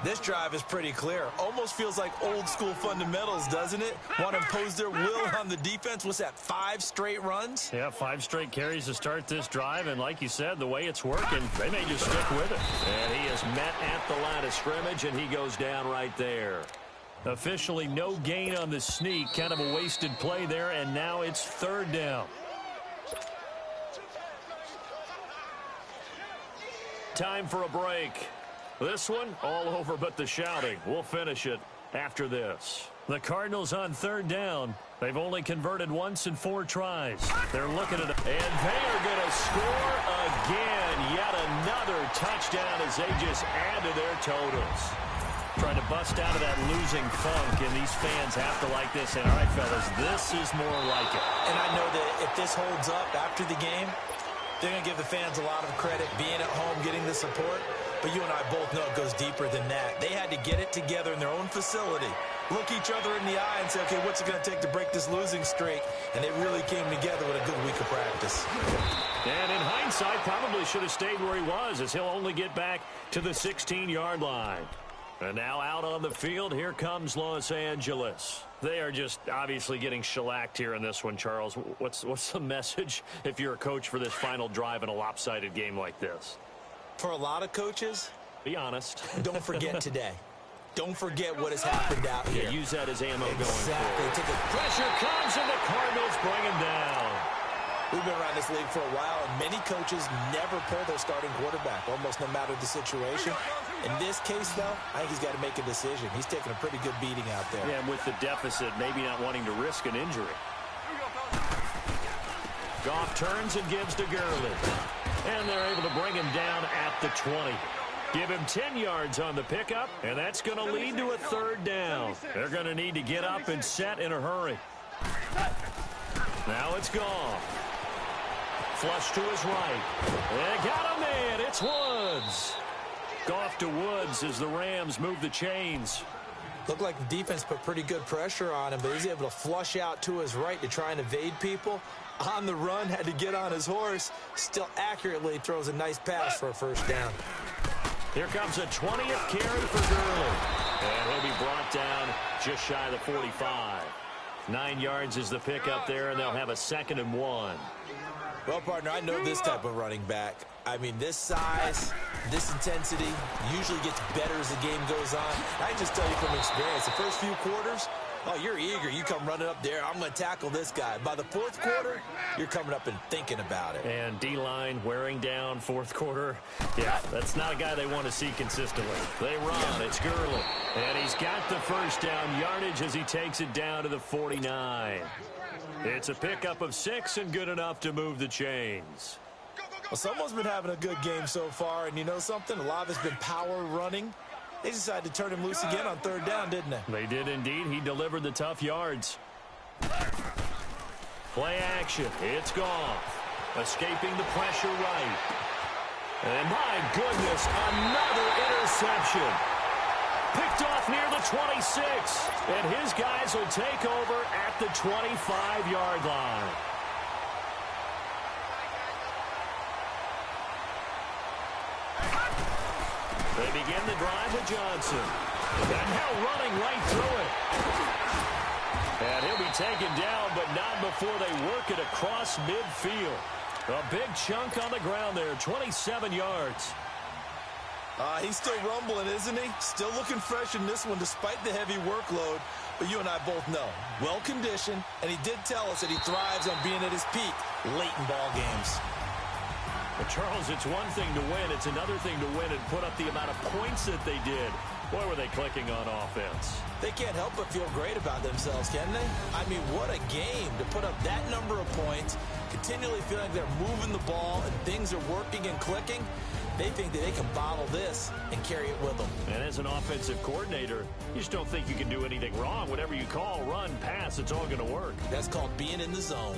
This drive is pretty clear. Almost feels like old-school fundamentals, doesn't it? Want to impose their will on the defense. What's that, 5 straight runs? Yeah, 5 straight carries to start this drive, and like you said, the way it's working, they may just stick with it. And he is met at the line of scrimmage, and he goes down right there. Officially no gain on the sneak, kind of a wasted play there, and now it's 3rd down. Time for a break. This one, all over but the shouting. We'll finish it after this. The Cardinals on 3rd down. They've only converted once in 4 tries. They're looking at it, and they are going to score again. Yet another touchdown as they just add to their totals. Trying to bust out of that losing funk, and these fans have to like this. And all right, fellas, this is more like it. And I know that if this holds up after the game, they're going to give the fans a lot of credit, being at home, getting the support. But you and I both know it goes deeper than that. They had to get it together in their own facility, look each other in the eye and say, okay, what's it going to take to break this losing streak? And they really came together with a good week of practice. And in hindsight, probably should have stayed where he was, as he'll only get back to the 16-yard line. And now out on the field, here comes Los Angeles. They are just obviously getting shellacked here in this one, Charles. What's the message if you're a coach for this final drive in a lopsided game like this? For a lot of coaches, be honest. Don't forget today. Don't forget what has happened out here. Yeah, use that as ammo exactly. going forward. Pressure comes, and the Cardinals bring him down. We've been around this league for a while, and many coaches never pull their starting quarterback, almost no matter the situation. In this case, though, I think he's got to make a decision. He's taking a pretty good beating out there. Yeah, and with the deficit, maybe not wanting to risk an injury. Goff turns and gives to Gurley. And they're able to bring him down at the 20. Give him 10 yards on the pickup, and that's going to lead to a third down. They're going to need to get up and set in a hurry. Now it's Goff. Flush to his right. They got a man. It's Woods. Goff to Woods as the Rams move the chains. Looked like the defense put pretty good pressure on him, but he's able to flush out to his right to try and evade people. On the run, had to get on his horse. Still accurately throws a nice pass for a first down. Here comes a 20th carry for Gurley. And he'll be brought down just shy of the 45. 9 yards is the pickup there, and they'll have a 2nd and 1. Well, partner, I know this type of running back. I mean, this size, this intensity usually gets better as the game goes on. I can just tell you from experience, the first few quarters, oh, you're eager. You come running up there, I'm going to tackle this guy. By the fourth quarter, you're coming up and thinking about it. And D-line wearing down fourth quarter. Yeah, that's not a guy they want to see consistently. They run. It's Gurley. And he's got the first down yardage as he takes it down to the 49. It's a pickup of 6 and good enough to move the chains. Well, someone's been having a good game so far, and you know something? A lot of it's been power running. They decided to turn him loose again on third down, didn't they? They did indeed. He delivered the tough yards. Play action. It's Goff. Escaping the pressure right. And my goodness, another interception. Picked off near the 26. And his guys will take over at the 25-yard line. They begin the drive with Johnson. And now running right through it. And he'll be taken down, but not before they work it across midfield. A big chunk on the ground there, 27 yards. He's still rumbling, isn't he? Still looking fresh in this one despite the heavy workload. But you and I both know, well-conditioned, and he did tell us that he thrives on being at his peak late in ball games. But Charles, it's one thing to win. It's another thing to win and put up the amount of points that they did. Boy, were they clicking on offense. They can't help but feel great about themselves, can they? I mean, what a game to put up that number of points, continually feeling they're moving the ball and things are working and clicking. They think that they can bottle this and carry it with them. And as an offensive coordinator, you just don't think you can do anything wrong. Whatever you call, run, pass, it's all going to work. That's called being in the zone.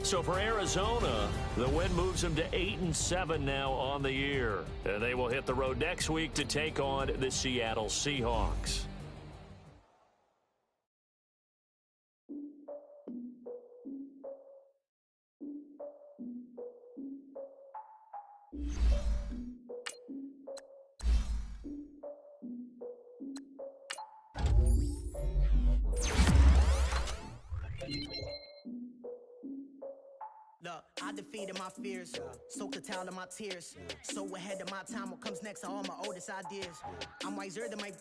So for Arizona, the win moves them to 8-7 now on the year. And they will hit the road next week to take on the Seattle Seahawks. Look, I defeated my fears, soaked the towel of my tears. So ahead of my time, what comes next are all my oldest ideas. I'm wiser than my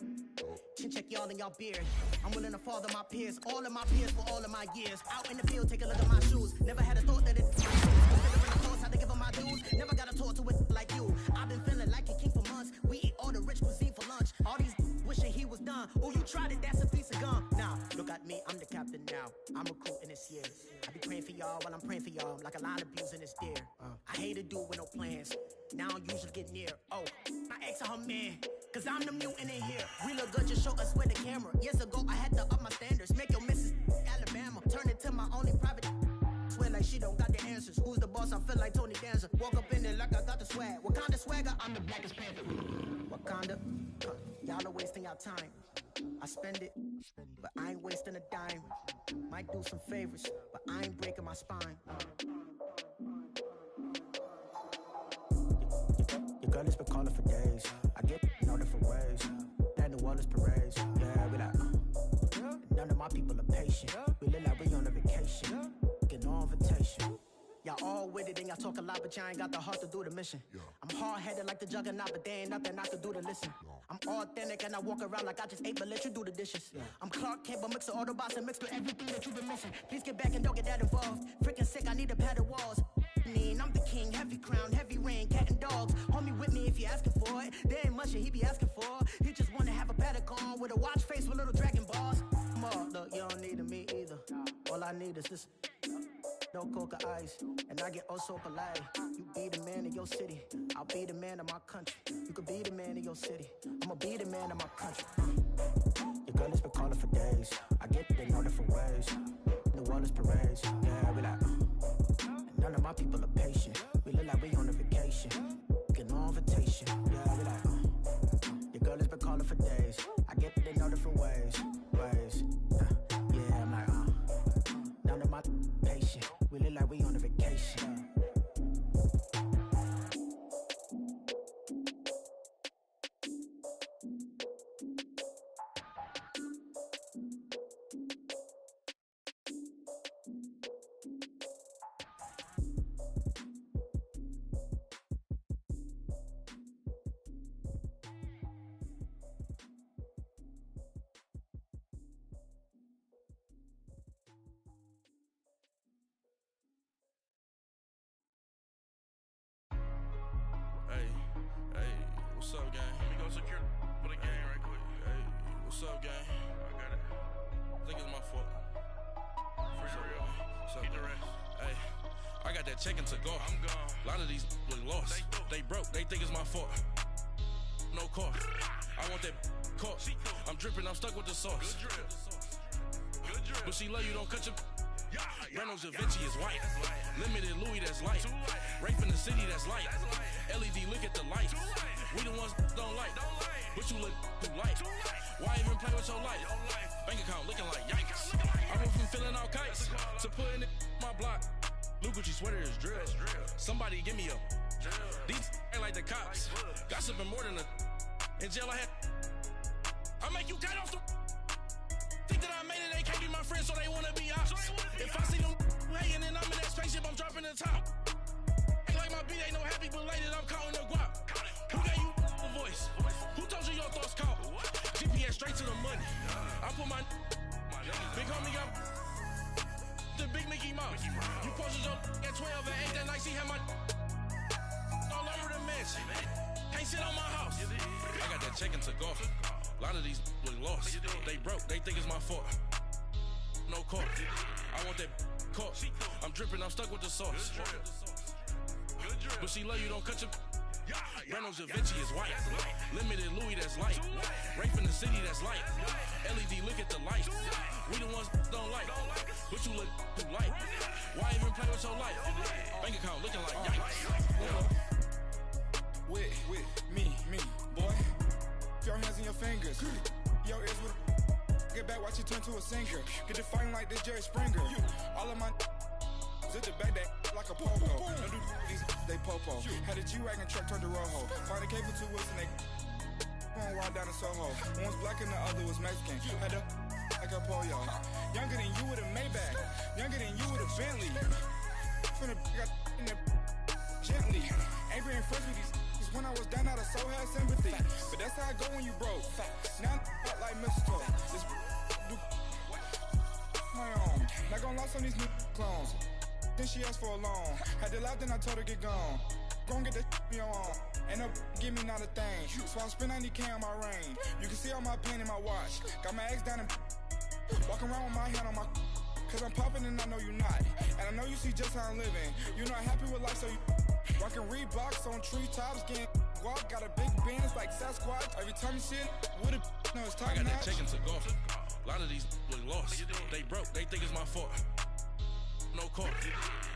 chin check y'all in y'all beard. I'm willing to father my peers, all of my peers for all of my years. Out in the field, take a look at my shoes. Never had a thought that it's my shoes. Considering the course, how to give them my dues. Never got to talk to it like you. I've been feeling like a king for months. We eat all the rich cuisine for lunch. All these wishing he was done. Oh, you tried it, that's a piece of gum. Now, look at me, I'm the captain now. I'm recruiting this year. I be praying for y'all while I'm praying for y'all. Like a line abusing this deer. I hate to do it with no plans. Now I usually get near. Oh, my ex are her man. Cause I'm the mutant in here. We look good, just show us where the camera. Years ago, I had to up my standards. Make your missus Alabama. Turn it to my only private. Swear like she don't got the answers. Who's the boss? I feel like Tony Danza. Walk up in there like I got the swag. What kind of swagger? I'm the blackest panther. Wakanda. Y'all are wasting our time. I spend it, but I ain't wasting a dime. Might do some favors, but I ain't breaking my spine. Your girl has been calling for days. I get in all different ways. That New Orleans parades. Yeah, we like. None of my people are patient. We live like we on a vacation. Get no invitation. Y'all all with it and y'all talk a lot, but y'all ain't got the heart to do the mission. I'm hard-headed like the juggernaut, but there ain't nothing I can do to listen. I'm authentic and I walk around like I just ate, but let you do the dishes. I'm Clark Kent, but mix the Autobots and mix with everything that you've been missing. Please get back and don't get that involved. Freaking sick, I need a pad of walls. I'm the king, heavy crown, heavy rain, cat and dogs. Homie with me if you're asking for it. There ain't much that he be asking for. He just wanna have a paddock on with a watch face with little dragon balls. Look, you don't need me either. All I need is this. No coca ice, and I get oh so polite. You be the man of your city, I'll be the man of my country. You could be the man of your city, I'ma be the man of my country. Your girl has been calling for days. I get it in all different ways. The world is parades, yeah, we like. And none of my people are patient. We look like we on a vacation. Get no invitation, yeah, we like. Your girl has been calling for days. I get it in all different ways. Yeah, I'm like, none of my patient. We look like we on a vacation. What's up, gang? Let me go secure for the game right quick. Hey, what's up, gang? I got it. I think it's my fault. Free the real. Keep the rest. Hey, I got that check-in to go. I'm gone. A lot of these look lost. They broke. They think it's my fault. No cost. I want that caught. I'm dripping. I'm stuck with the sauce. Good drip. Good drip. But she love you. Don't cut your. Reynolds Da Vinci is white. Limited Louis, that's light. Rape in the city, that's light. LED, look at the light. We the ones don't like. But you look too light. Why even play with your life? Bank account looking like yikes. I went from filling out kites to putting it in my block. Blue Gucci sweater is drill. Somebody give me a. These ain't like the cops. Gossiping more than a. In jail I had. I make you cut off the. Think that I made it, they can't be my friends, so they wanna be ops. If I see them hating and I'm in that spaceship, I'm dropping the top. Ain't like my beat, ain't no happy belated, I'm counting the guap. Who gave you a voice? Who told you your thoughts count? GPS straight to the money. I put my big homie got the big Mickey Mouse. You posted your at 12 and 8 that night, she had my all over the mansion. Can't sit on my house. I got that check-in to go. A lot of these look lost. They broke, they think it's my fault. No cost. I want that caught. I'm dripping, I'm stuck with the sauce. But she love you, don't cut your. Reynolds Da Vinci is white. Limited Louis, that's light. Rape in the city, that's light. LED, look at the light. We the ones don't like. But you look too light. Why even play with your life? Bank account looking like yikes. With me, boy. Your hands in your fingers. Your ears with get back, watch it turn to a singer. Get it fighting like this Jerry Springer. All of my zip the back that like a pogo. Don't do these, they popo. Had a G-Wagon truck turned to Rojo. Find a cable 2 wheels and they going wild down in Soho. One was black and the other was Mexican. Had a like a pollo. Younger than you with a Maybach. Younger than you with a Bentley. From the got in the gently. Ain't being friends with these. When I was down out of so had sympathy. But that's how I go when you broke. Now I'm like mistletoe. This do my own. Not gonna lost on these new clones. Then she asked for a loan. Had to laugh, then I told her get gone. Gon' get that me on. Ain't no give me not a thing. So I spend 90K on my range. You can see all my pain in my watch. Got my ex down and walking around with my hand on my. Cause I'm popping and I know you not. And I know you see just how I'm living. You're not happy with life, so you rockin' Reeboks on treetops, getting walk. Got a big bands like Sasquatch. Every time you see it, with it, no, it's top I got notch. that check-in to go. A lot of these look lost. They broke, they think it's my fault. No cost.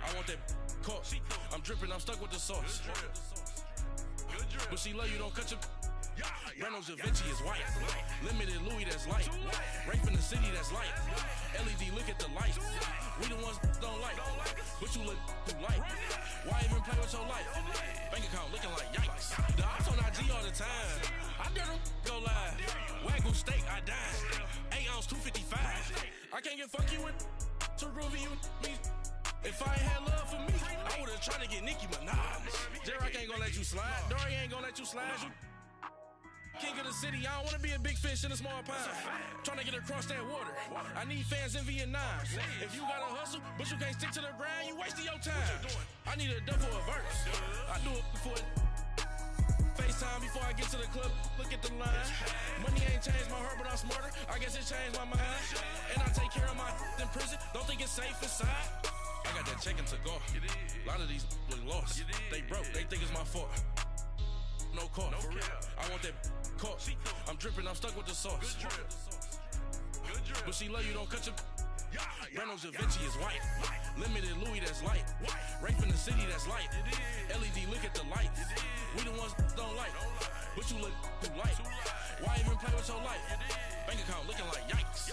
I want that caught. I'm dripping, I'm stuck with the sauce. But she love you, don't cut your. Reynolds Da Vinci is white. Limited Louis, that's light. Rape in the city, that's light. LED, look at the light. We the ones don't like. But you look too light. Why even play with your life? Bank account looking like yikes. The ops on IG all the time. I dare them go live. Wagyu steak, I dine. 8 ounce, 255. I can't get funky with to groovy you me. If I ain't had love for me, I would've tried to get Nicki Minaj. J-Rock ain't gonna let you slide. Dory ain't gonna let you slide. King of the city, I don't want to be a big fish in a small pond. Trying to get across that water. I need fans in Vietnam. If you got to hustle, but you can't stick to the grind, you wasting your time. I need a dub for a verse. I do it for FaceTime before I get to the club. Look at the line. Money ain't changed my heart, but I'm smarter. I guess it changed my mind. And I take care of my in prison. Don't think it's safe inside. I got that check to go. A lot of these look lost. They broke. They think it's my fault. No call, for real. I want that caught. I'm dripping, I'm stuck with the sauce. Good drip. But she love you, don't cut your. Reynolds Da Vinci is white. Limited Louis, that's light. Rape in the city, that's light. LED, look at the lights. We the ones don't like. But you look too light. Why even play with your life? Bank account looking like yikes.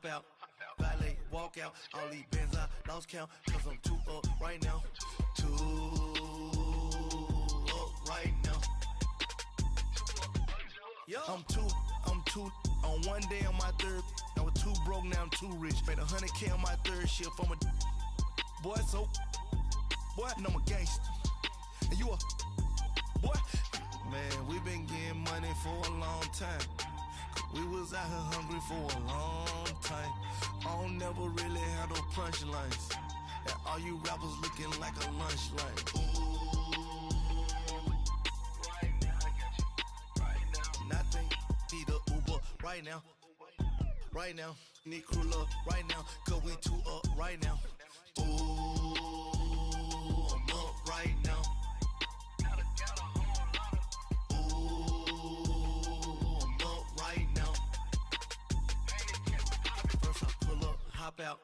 Out, valet, walk out, all these bands I lost count, cause I'm too up right now, too up right now. I'm too, on one day on my third, I was too broke, now I'm too rich, made 100K on my third shift, I'm a boy, so, boy, and I'm a gangster, and you a, boy, man, we been getting money for a long time. We was out here hungry for a long time. I don't never really have no punchlines. And all you rappers looking like a lunch line. Ooh, right now, I got you. Right now. Nothing, need a Uber right now. Right now, need crew love right now. Cause we too up right now. Ooh, I'm up right now. Hop out,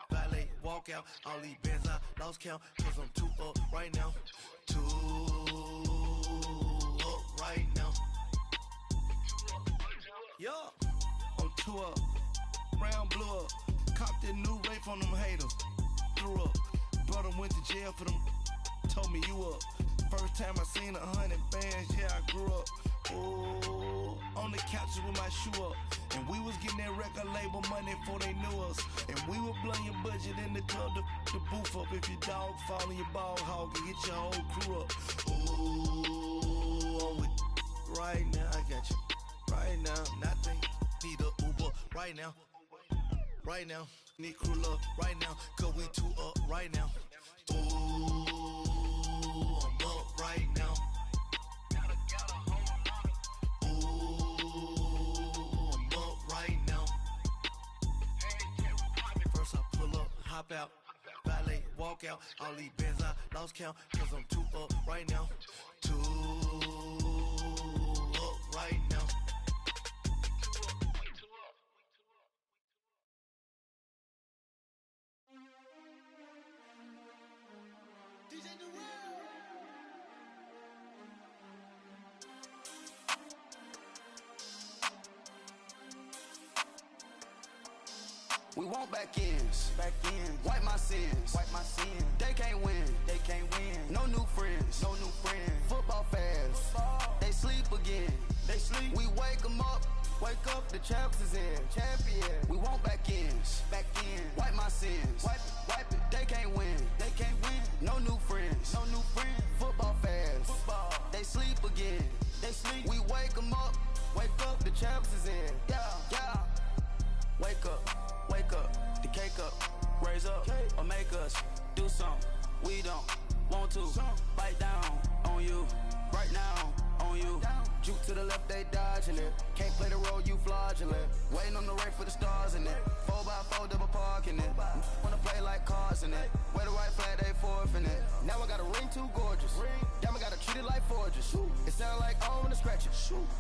valet, walk out, all these bands I lost count, cause I'm too up right now, too up right now. Yeah, I'm too up, round blew up, copped that new rape on them haters, threw up, brother went to jail for them, told me you up, first time I seen 100 bands, yeah I grew up, ooh, on the couches with my shoe up. And we was getting that record label money before they knew us. And we were blowing your budget in the club to boof up. If your dog fall in your ball hog and get your whole crew up. Ooh, I'm with right now, I got you. Right now, nothing, need a Uber right now. Right now, need crew love right now. Cause we too up right now. Ooh, I'm up right now. Hop out, valet, walk out, all these bands I lost count, cause I'm too up right now, too up right now. We want back ends, wipe my sins, they can't win, no new friends, football fans, they sleep again, we wake them up, the champs is in, we want back ends, wipe my sins, wipe it, they can't win, no new friends, football fans, they sleep again, we wake them up, the champs is in, yeah, wake up, the cake up, raise up, or make us do something we don't want to. Bite down on you, right now on you. Juke to the left, they dodging it. Can't play the role, you fraudulent. Waiting on the race for the stars in it. 4x4 double parking it. Wanna play like cars in it. Wear the white flag, they forfeit it. Now I got a ring too gorgeous. Damn, I gotta treat it like forges. It sound like I don't wanna scratch it.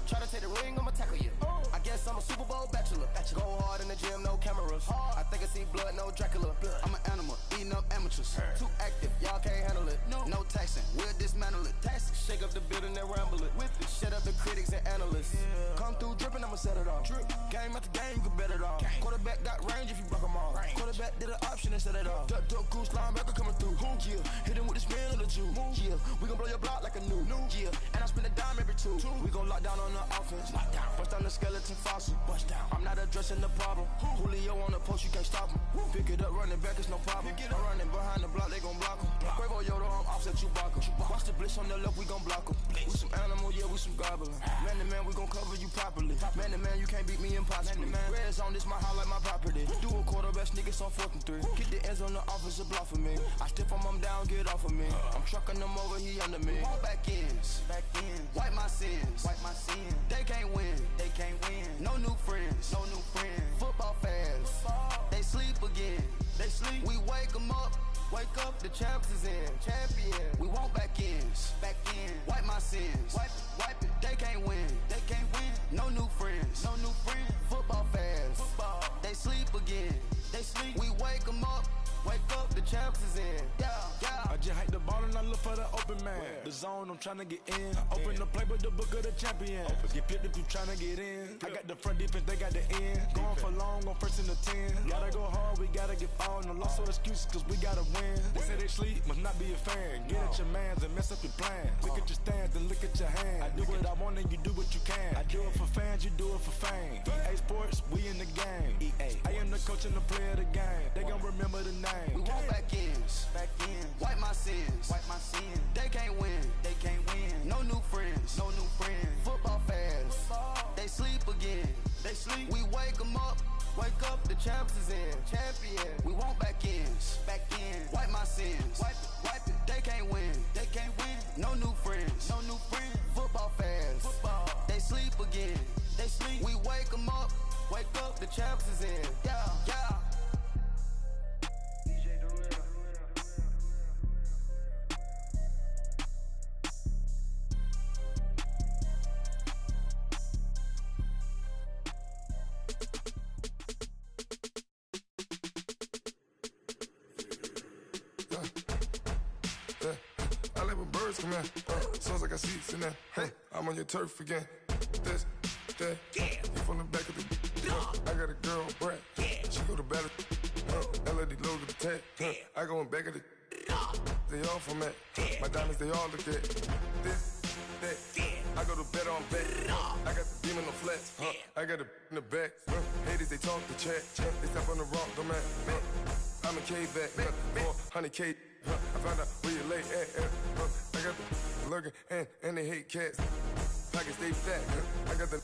Try to take the ring, I'ma tackle you. I guess I'm a Super Bowl bachelor. Go hard in the gym, no cameras. I think I see blood, no Dracula. I'm an animal, eating up amateurs. Too active, y'all can't handle it. No taxing, we'll dismantle it. Shake up the building and ramble it. Shut up the critics and analysts. Come through dripping, I'ma set it off. Game after game, you can bet it off. Quarterback got range if you block them all. Quarterback did an option and set it off. Duck goose linebacker coming through. Yeah, hit him with the spin of the Jew. Yeah, we gon' blow your block like a new. Yeah, and I spend a dime every two. We gon' lock down on the offense. Bust down the skeleton fossil. I'm not addressing the problem. Julio on the post, you can't stop him. Pick it up, running back, it's no problem. I'm running behind the block, they gon' block him. Quavo Yoda, I'm offset Chewbacca. Watch the blitz on the left, we gon' block him. We some animal, yeah, we some gobbler. Man to man, we gon' cover you properly. Man to man, you can't beat me impossibly. Red zone, this my highlight, my property. Do a quarterback, niggas on 4th and 3. Kick the ends on the offensive block for me. I stiff him, I'm down, get off of me. I'm trucking them over, he under me. Back ends, wipe my sins, They can't win, No new friends, Football fans, they sleep again. We wake them up. Wake up, the champs is in. Champion. We want back ends. Wipe my sins. Wipe it. They can't win. No new friends. Football fans. They sleep again. We wake them up. Wake up, the champs is in. Yeah. I just hike the ball and I look for the open man. The zone, I'm trying to get in. Open the play, but the book of the champion. Get flipped if you trying to get in. I got the front defense, they got the end. Going for long on 1st and the 10. Gotta go hard, we gotta get all. No loss or excuses, cause we gotta win. They say they sleep, must not be a fan. Get at your mans and mess up your plans. Look at your stands and look at your hands. I do what I want and you do what you can. I do it for fans, you do it for fame. EA Sports, we in the game. I am the coach and the player of the game. They gon' remember the name. We want back ends. Wipe my sins. They can't win. No new friends. Football fans. They sleep again. We wake them up. Wake up, the champs is in. Champion. We want back ends. Wipe my sins. Wipe it. They can't win. No new friends. Football fans. They sleep again. We wake them up. Wake up, the champs is in. Yeah. I let my birds come in. Sounds like I seats in there. I'm on your turf again. This, that. You from the back of the. I got a girl, Brad. She go to battle. LED logo the tag. I go in back of the. They all from that. My diamonds, they all look at. This, that. I go to bed on bed. I got the demon on flats. I got a in the back. Haters, they talk the chat. They step on the rock, don't man. I'm a K-back, 400K. I found out where you lay at. I got the lurking and they hate cats. Pockets stay fat. I got the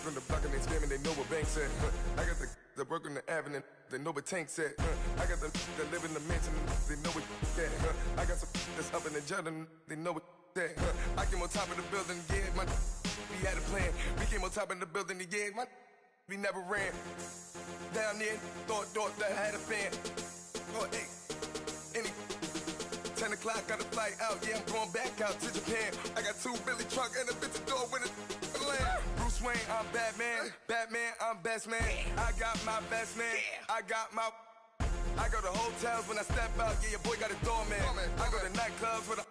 from the block and they scamming, they know what banks at. I got the work on the avenue, they know what tanks at. I got the that live in the mansion, they know what that. I got some that's up in the jungle, they know what that. I came on top of the building, yeah, my we had a plan. We came on top of the building, yeah, my we never ran. Down there, thought that I had a fan. Oh, hey, any 10 o'clock, got a flight out, yeah, I'm going back out to Japan. I got 2 Billy truck and a bitch door with a land. Bruce Wayne, I'm Batman, I'm best man. I got my best man, I go to hotels when I step out, yeah, your boy got a doorman. I go to nightclubs with a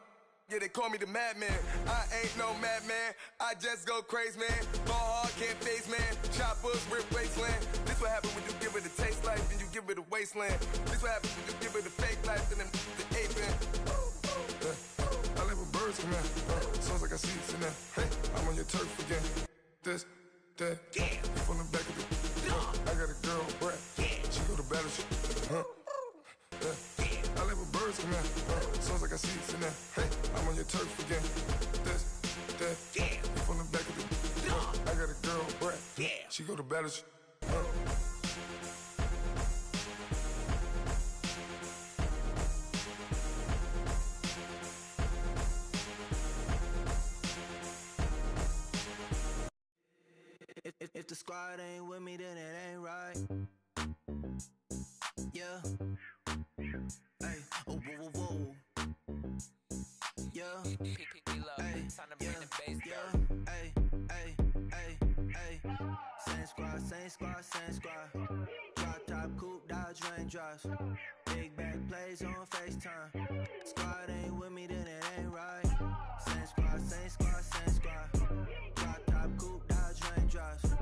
yeah, they call me the madman. I ain't no madman, I just go crazy, man. Go hard, can't face, man. Choppers, rip wasteland. This what happens when you give it a taste life and you give it a wasteland. This what happens when you give it a fake life and then the aping. I let my birds come in. Sounds like I seats in there. I'm on your turf again. This, that. You from the back of the. I got a girl, Brad. She go to battle. I let my birds come in. Sounds like I seats in there. I'm on your turf again. This, that. You from the back of the. I got a girl, Brad. She go to battle. the squad ain't with me, then it ain't right. Yeah. Hey, oh, whoa, whoa, whoa. Yeah. Hey, yeah, yeah. Hey, hey, hey, hey. Same squad, same squad, same squad. Drop top, coupe, Dodge raindrops. Big back plays on FaceTime. Squad ain't with me, then it ain't right. Same squad, same squad, same squad. Drop top, coupe, Dodge raindrops.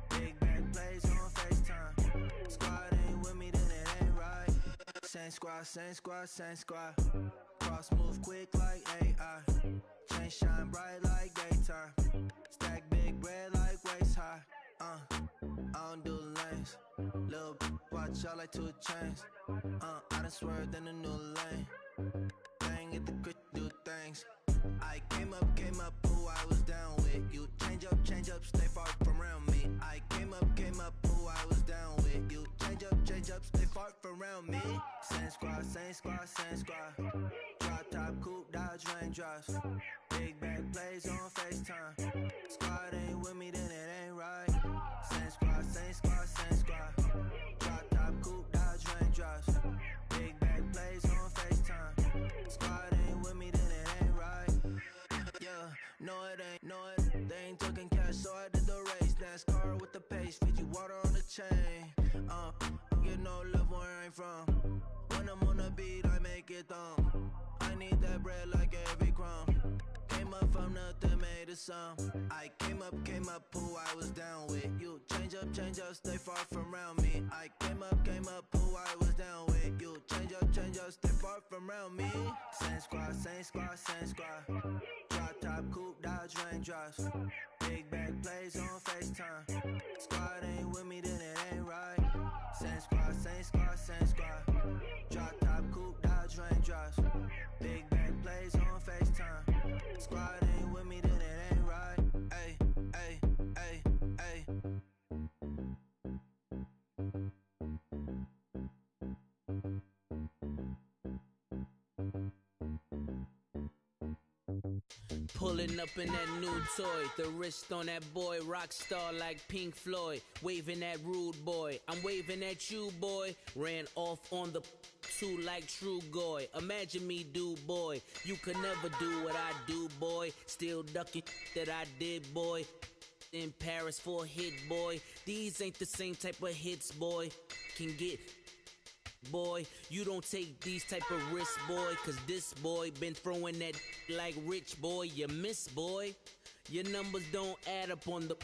Big back plays on FaceTime. Squad ain't with me, then it ain't right. Same squad, same squad, same squad. Cross move quick like AI. Chain shine bright like daytime. Stack big bread like waist high. I don't do lanes. Little watch out like 2 chains. I done swerved in a new lane. Bang at the crit, do things. I came up, who I was down with. You change up, stay far from around me. I came up, who I was down with. You change up, stay far from around me. Same squad, same squad, same squad. Drop top, coupe, Dodge raindrops. Big back plays on FaceTime. Squad ain't with me, then it ain't right. Same squad, same squad, same squad. Drop top, coupe, Dodge raindrops. Big back plays on FaceTime. Squad ain't with me, then it ain't right. Yeah, no it ain't, they ain't talking cash, so I did the race. NASCAR with the pace, feed you water on the chain. Get no love where I'm from. When I'm on the beat, I make it thumb. I need that bread like every crumb. Came up from nothing, made a sum. I came up, who I was down with. You change up, stay far from around me. I came up, who I was down with. You change up, stay far from around me. Same squad, same squad, same squad. Drop top, coupe, Dodge raindrops. Big back plays on FaceTime. Squad ain't with me, then it ain't right. Same squad, same squad, same squad. Drop top, coupe, Dodge raindrops. Big back plays on FaceTime. Squad ain't with me, then it ain't right. Ay, ay, ay, ay. Pulling up in that new toy, the wrist on that boy, rock star like Pink Floyd, waving at rude boy, I'm waving at you boy, ran off on the two like true goy, imagine me do boy, you could never do what I do boy, still ducking that I did boy, in Paris for a hit boy, these ain't the same type of hits boy, can get boy, you don't take these type of risks, boy, cause this boy been throwing that like rich boy, you miss, boy. Your numbers don't add up on the,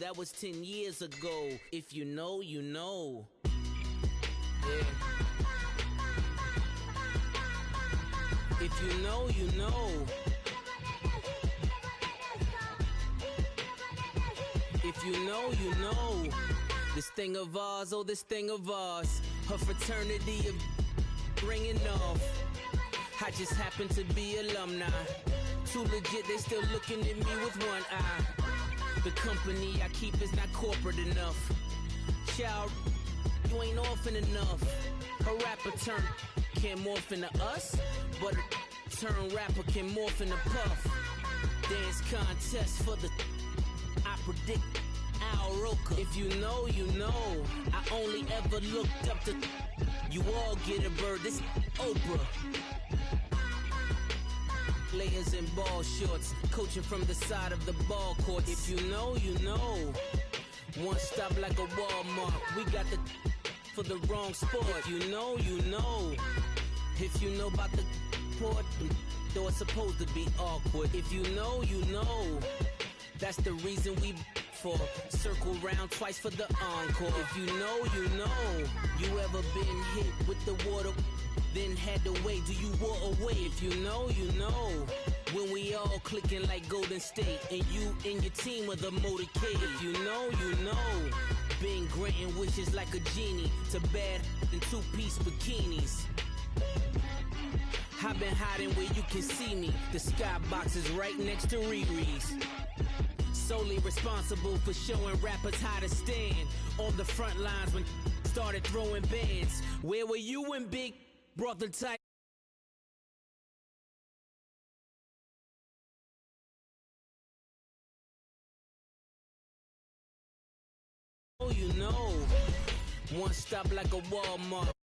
that was 10 years ago. If you know, you know. Yeah. If you know, you know. If you know, you know. This thing of ours, oh, this thing of ours. Her fraternity of ringing off. I just happen to be alumni. Too legit, they still looking at me with one eye. The company I keep is not corporate enough. Child, you ain't orphan enough. A rapper turn can morph into us, but a turn rapper can morph into Puff. Dance contest for the, I predict Al Roker. If you know, you know. I only ever looked up to, you all get a bird, this Oprah. Layers in ball shorts, coaching from the side of the ball court. If you know, you know. One stop like a Walmart. We got the for the wrong sport. If you know, you know. If you know about the port, though it's supposed to be awkward. If you know, you know. That's the reason we for circle round twice for the encore. If you know, you know. You ever been hit with the water? Then had to wait, do you walk away? If you know, you know. When we all clicking like Golden State, and you and your team are the motorcade. If you know, you know. Been granting wishes like a genie to bad in two-piece bikinis. I've been hiding where you can see me. The skybox is right next to Riri's. Solely responsible for showing rappers how to stand on the front lines when started throwing bands. Where were you when Big brought the type? you know. One stop like a Walmart.